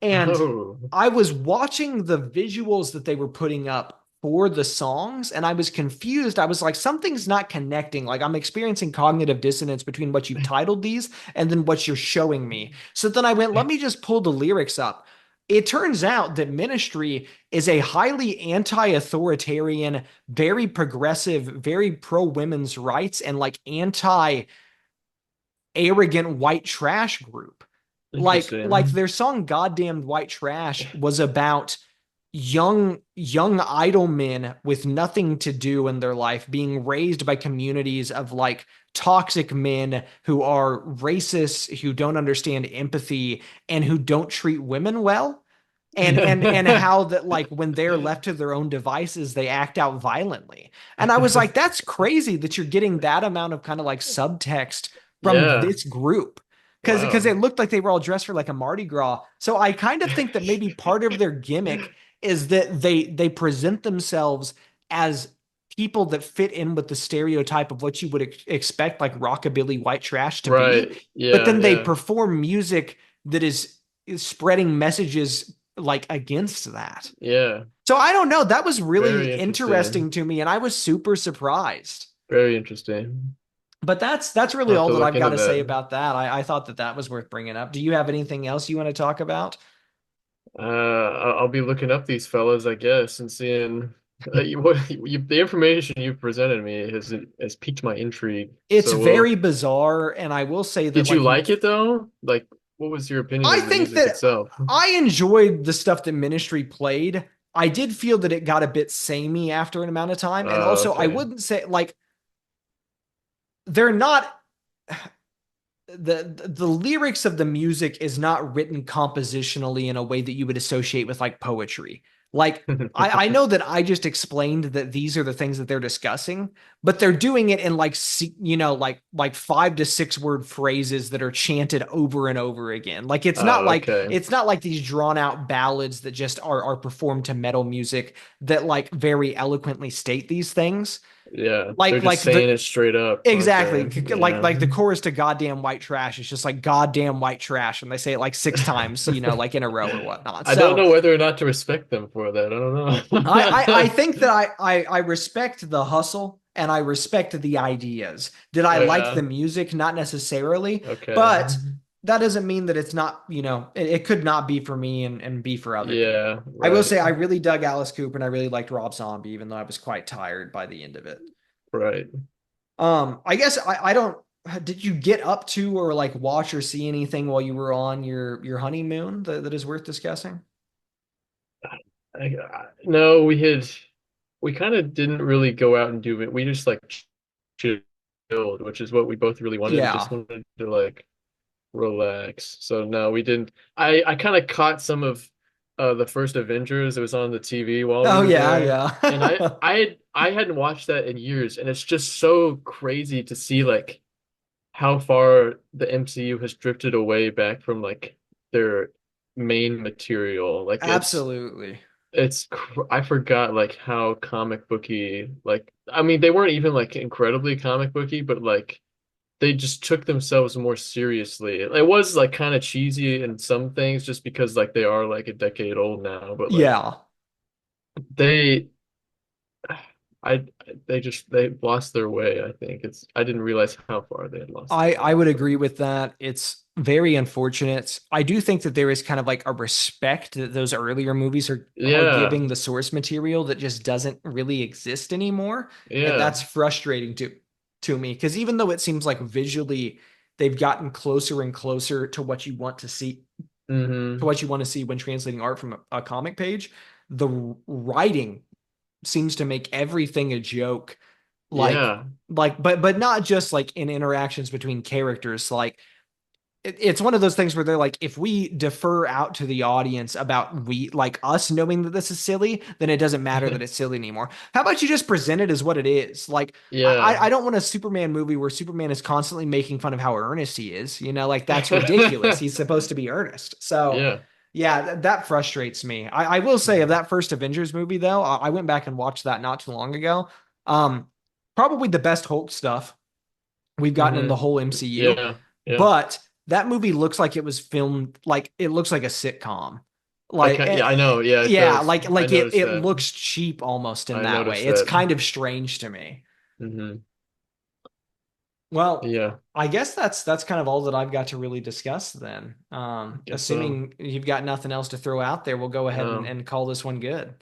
And Oh. I was watching the visuals that they were putting up for the songs, and I was confused. I was like, something's not connecting. Like, I'm experiencing cognitive dissonance between what you've titled these and then what you're showing me. So then I went, let me just pull the lyrics up. It turns out that Ministry is a highly anti authoritarian, very progressive, very pro women's rights, and like anti arrogant white trash group. Like Interesting. their song Goddamned White Trash was about young idle men with nothing to do in their life being raised by communities of like toxic men who are racist, who don't understand empathy, and who don't treat women well. And how that like when they're left to their own devices they act out violently. And I was like, that's crazy that you're getting that amount of kind of like subtext from Yeah. this group, because Wow. it looked like they were all dressed for like a Mardi Gras. So I kind of think that maybe part of their gimmick is that they present themselves as people that fit in with the stereotype of what you would expect like rockabilly white trash to be, Right. but Yeah, then they yeah. perform music that is spreading messages like against that. Yeah. So I don't know. That was really Very interesting interesting. to me, and I was super surprised. Very interesting. But that's I'll really have all to that look I've got into to say that. about that. I thought that that was worth bringing up. Do you have anything else you want to talk about? I'll be looking up these fellas, I guess, and seeing the information you've presented me has piqued my intrigue. It's So, well, very bizarre, and I will say that did you like like it though? Like, what was your opinion I of the think music that itself? I enjoyed the stuff that Ministry played. I did feel that it got a bit samey after an amount of time, and also I Okay. wouldn't say like they're not the lyrics of the music is not written compositionally in a way that you would associate with like poetry. Like I know that I just explained that these are the things that they're discussing, but they're doing it in like like 5 to 6 word phrases that are chanted over and over again. Like Okay. it's not like these drawn out ballads that just are performed to metal music that like very eloquently state these things. Yeah. They're Like just like saying the it straight up, aren't Exactly. they? Yeah. Like the chorus to Goddamn White Trash is just like goddamn white trash. And they say it like 6 times, like in a row or whatnot. I don't So know whether or not to respect them for that. I I don't think that I respect the hustle and I respect the ideas. Did I know. like the Yeah. music? Not necessarily, Okay. but that doesn't mean that it's not, it could not be for me and be for other people. Yeah, I will right, say I really dug Alice Cooper and I really liked Rob Zombie, even though I was quite tired by the end of it. right. I guess I don't. Did you get up to or like watch or see anything while you were on your honeymoon that is worth discussing? No, we kind of didn't really go out and do it. We just like chilled, which is what we both really wanted. We just Yeah. wanted to like relax. So no, we didn't. I kind of caught some of the first Avengers. It was on the TV while we Oh were yeah, there, and yeah. I hadn't watched that in years, and it's just so crazy to see like how far the MCU has drifted away back from like their main material. Like Absolutely. I forgot like how comic booky, like I mean they weren't even like incredibly comic booky, but like they just took themselves more seriously. It was like kind of cheesy in some things just because like they are like a decade old now, but like Yeah. they I they lost their way, I think. I didn't realize how far they had lost their I way. would But agree with that. It's very unfortunate. I do think that there is kind of like a respect that those earlier movies are yeah, giving the source material that just doesn't really exist anymore. And yeah. that's frustrating to me because even though it seems like visually they've gotten closer and closer to what you want to see, to Hmm. what you want to see when translating art from a comic page, the writing seems to make everything a joke, like Yeah. but not just like in interactions between characters. Like it's one of those things where they're like, if we defer out to the audience about we like us knowing that this is silly, then it doesn't matter that it's silly anymore. How about you just present it as what it is? Like Yeah. I don't want a Superman movie where Superman is constantly making fun of how earnest he is. Like that's ridiculous. He's supposed to be earnest. So Yeah. yeah, that frustrates me. I will say of that first Avengers movie though, I went back and watched that not too long ago. Um, Probably the best Hulk stuff we've gotten in the Hmm. whole MCU. Yeah. Yeah. But that movie looks like it was filmed like it looks like a sitcom. Yeah, I know. Yeah, it Yeah, does. like I it noticed it that. looks cheap almost in I that way. noticed It's that. kind of strange to me. Hmm. Well, Yeah, I guess that's kind of all that I've got to really discuss then. guess so. Assuming you've got nothing else to throw out there, we'll go ahead No, and call this one good.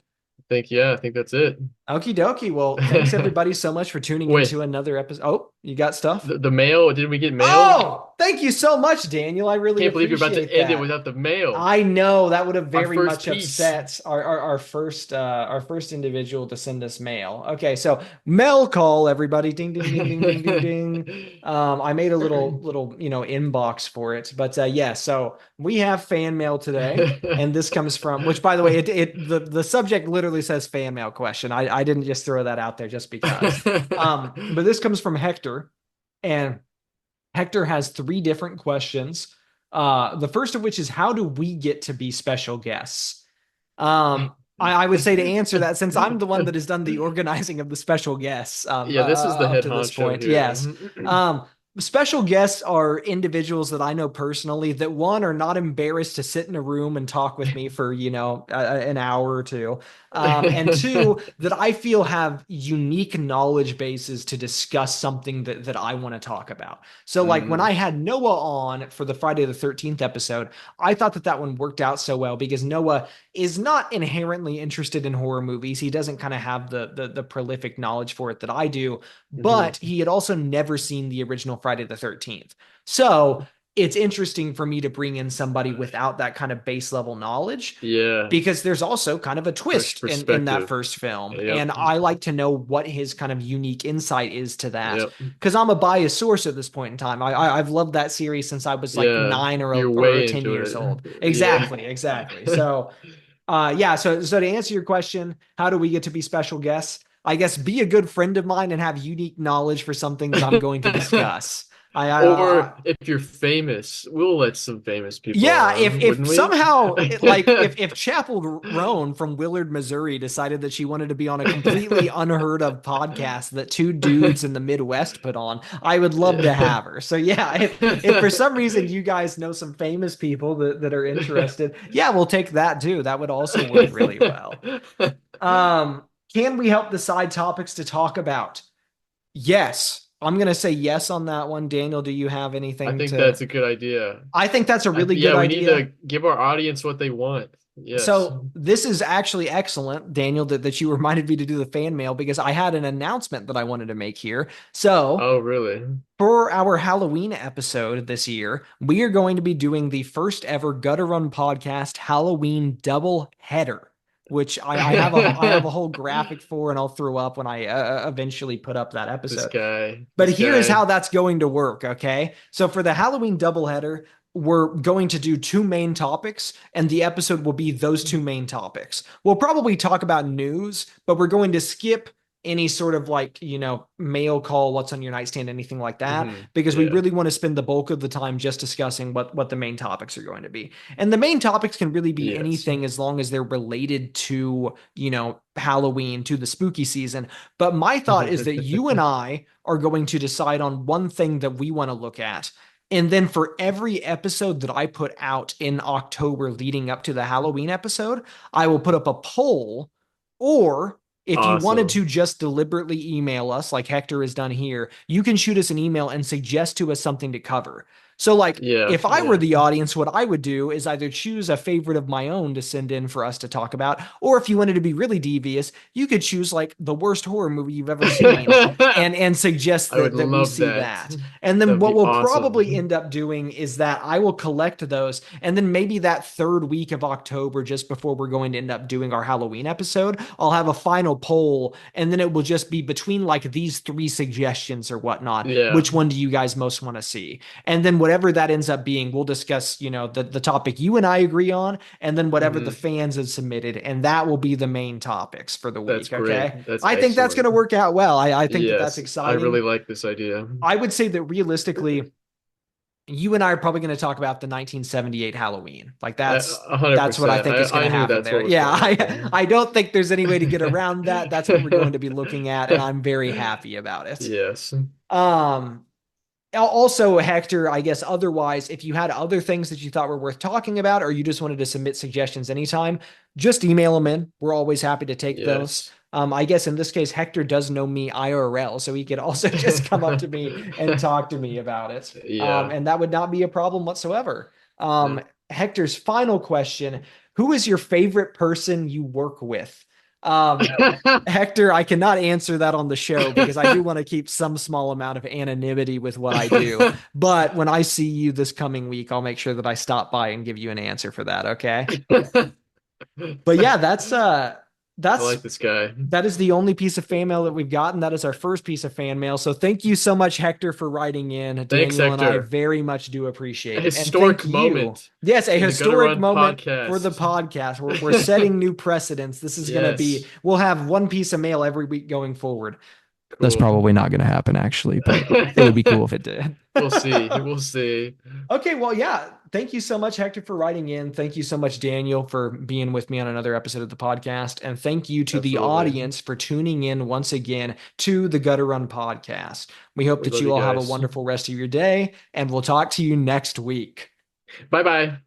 I think that's it. Okie dokie. Well, thanks everybody so much for tuning Wait, into another episode. Oh, you got stuff? the mail, did we get mail? Oh, thank you so much, Daniel. I really Can't believe you're about to appreciate end it that. without the mail. I know that would have Our very first much piece. upset our first individual to send us mail. Okay, so mail call, everybody. Ding ding ding ding ding ding ding. I made a little inbox for it, but yeah. So we have fan mail today, and this comes from which, by the way, the subject literally says fan mail question. I didn't just throw that out there just because. But this comes from Hector, and Hector has three different questions. The first of which is, how do we get to be special guests? I would say to answer that, since I'm the one that has done the organizing of the special guests Yeah, this is the up head to this honcho point, yes. here. Um, Special guests are individuals that I know personally that one are not embarrassed to sit in a room and talk with me for an hour or two, and two that I feel have unique knowledge bases to discuss something that I want to talk about. So like when Mm, I had Noah on for the Friday the 13th episode, I thought that one worked out so well because Noah is not inherently interested in horror movies. He doesn't kind of have the prolific knowledge for it that I do, but mhm. he had also never seen the original Friday the 13th. So it's interesting for me to bring in somebody without that kind of base level knowledge Yeah, because there's also kind of a fresh twist in that perspective. first film. Yep, And I like to know what his kind of unique insight is to that yep, because I'm a biased source at this point in time. I've loved that series since I was like yeah. 9 You're or way 10 into years it. old. Yeah. Exactly. So yeah, so to answer your question, how do we get to be special guests? I guess be a good friend of mine and have unique knowledge for something that I'm going to discuss. Or if you're famous, we'll let some famous people Yeah, on, if wouldn't we? somehow like if Chapel Roan from Willard, Missouri decided that she wanted to be on a completely unheard of podcast that two dudes in the Midwest put on, I would love to Yeah. have her. So yeah, if for some reason you guys know some famous people that are interested, yeah, we'll take that too. That would also work really well. Can we help decide topics to talk about? Yes. I'm gonna say yes on that one. Daniel, do you have I anything think to? that's a good idea. I think that's a really good Yeah, we need idea. to give our audience what they want. Yes. So this is actually excellent, Daniel, that you reminded me to do the fan mail because I had an announcement that I wanted to make here. So Oh, really? for our Halloween episode this year, we are going to be doing the first ever Gutter Run podcast Halloween double header, which I have a whole graphic for, and I'll throw up when I eventually put up that This episode. guy, But this here is guy. how that's going to work, okay? So for the Halloween doubleheader, we're going to do two main topics, and the episode will be those two main topics. We'll probably talk about news, but we're going to skip any sort of like, mail call, what's on your nightstand, anything like that, because we Yeah. really want to spend the bulk of the time just discussing what the main topics are going to be. And the main topics can really be Yes. anything as long as they're related to, Halloween, to the spooky season. But my thought is that you and I are going to decide on one thing that we want to look at. And then for every episode that I put out in October leading up to the Halloween episode, I will put up a poll. Or if you wanted Awesome. to just deliberately email us, like Hector has done here, you can shoot us an email and suggest to us something to cover. So, like, Yeah, if I were yeah. the audience, what I would do is either choose a favorite of my own to send in for us to talk about, or if you wanted to be really devious, you could choose like the worst horror movie you've ever seen and suggest I would that we love see that. that. And then That'd what be we'll probably awesome. end up doing is that I will collect those, and then maybe that third week of October, just before we're going to end up doing our Halloween episode, I'll have a final poll, and then it will just be between like these three suggestions or whatnot. Yeah. Which one do you guys most want to see? And then whatever that ends up being, we'll discuss, the topic you and I agree on, and then whatever the hmm fans have submitted, and that will be the main topics for the That's week. Okay. great. That's I think that's going excellent. to work out well. I think that that's Yes, I really exciting. like this idea. I would say that realistically, you and I are probably going to talk about the 1978 Halloween. Like that's what I 100%. think is going I to knew happen that's what there. was Yeah, going to happen. I don't think there's any way to get around that. That's what we're going to be looking at, and I'm very happy about it. Yes. Um, Also, Hector, I guess otherwise, if you had other things that you thought were worth talking about, or you just wanted to submit suggestions anytime, just email them in. We're always happy to take those. Yes. I guess in this case, Hector does know me IRL, so he could also just come up to me and talk to me about it. Yeah. And that would not be a problem whatsoever. Yeah. Hector's final question: who is your favorite person you work with? Um, Hector, I cannot answer that on the show because I do want to keep some small amount of anonymity with what I do. But when I see you this coming week, I'll make sure that I stop by and give you an answer for that. Okay. But yeah, I that's like this guy. that is the only piece of fan mail that we've gotten. That is our first piece of fan mail. So thank you so much, Hector, for writing in. Thanks, Daniel and I Hector. very much do A appreciate it. And thank historic you. moment Yes, a in the Gutter historic Run moment for the podcast. podcast. We're setting new precedents. This is going to be, Yes. we'll have one piece of mail every week going forward. That's Cool. probably not going to happen, actually, but it would be cool if it did. We'll see. We'll see. Okay, well, yeah. Thank you so much, Hector, for writing in. Thank you so much, Daniel, for being with me on another episode of the podcast. And thank you to the Absolutely. audience for tuning in once again to the Gutter Run podcast. We hope We that love you you all have a guys. wonderful rest of your day, and we'll talk to you next week. Bye bye.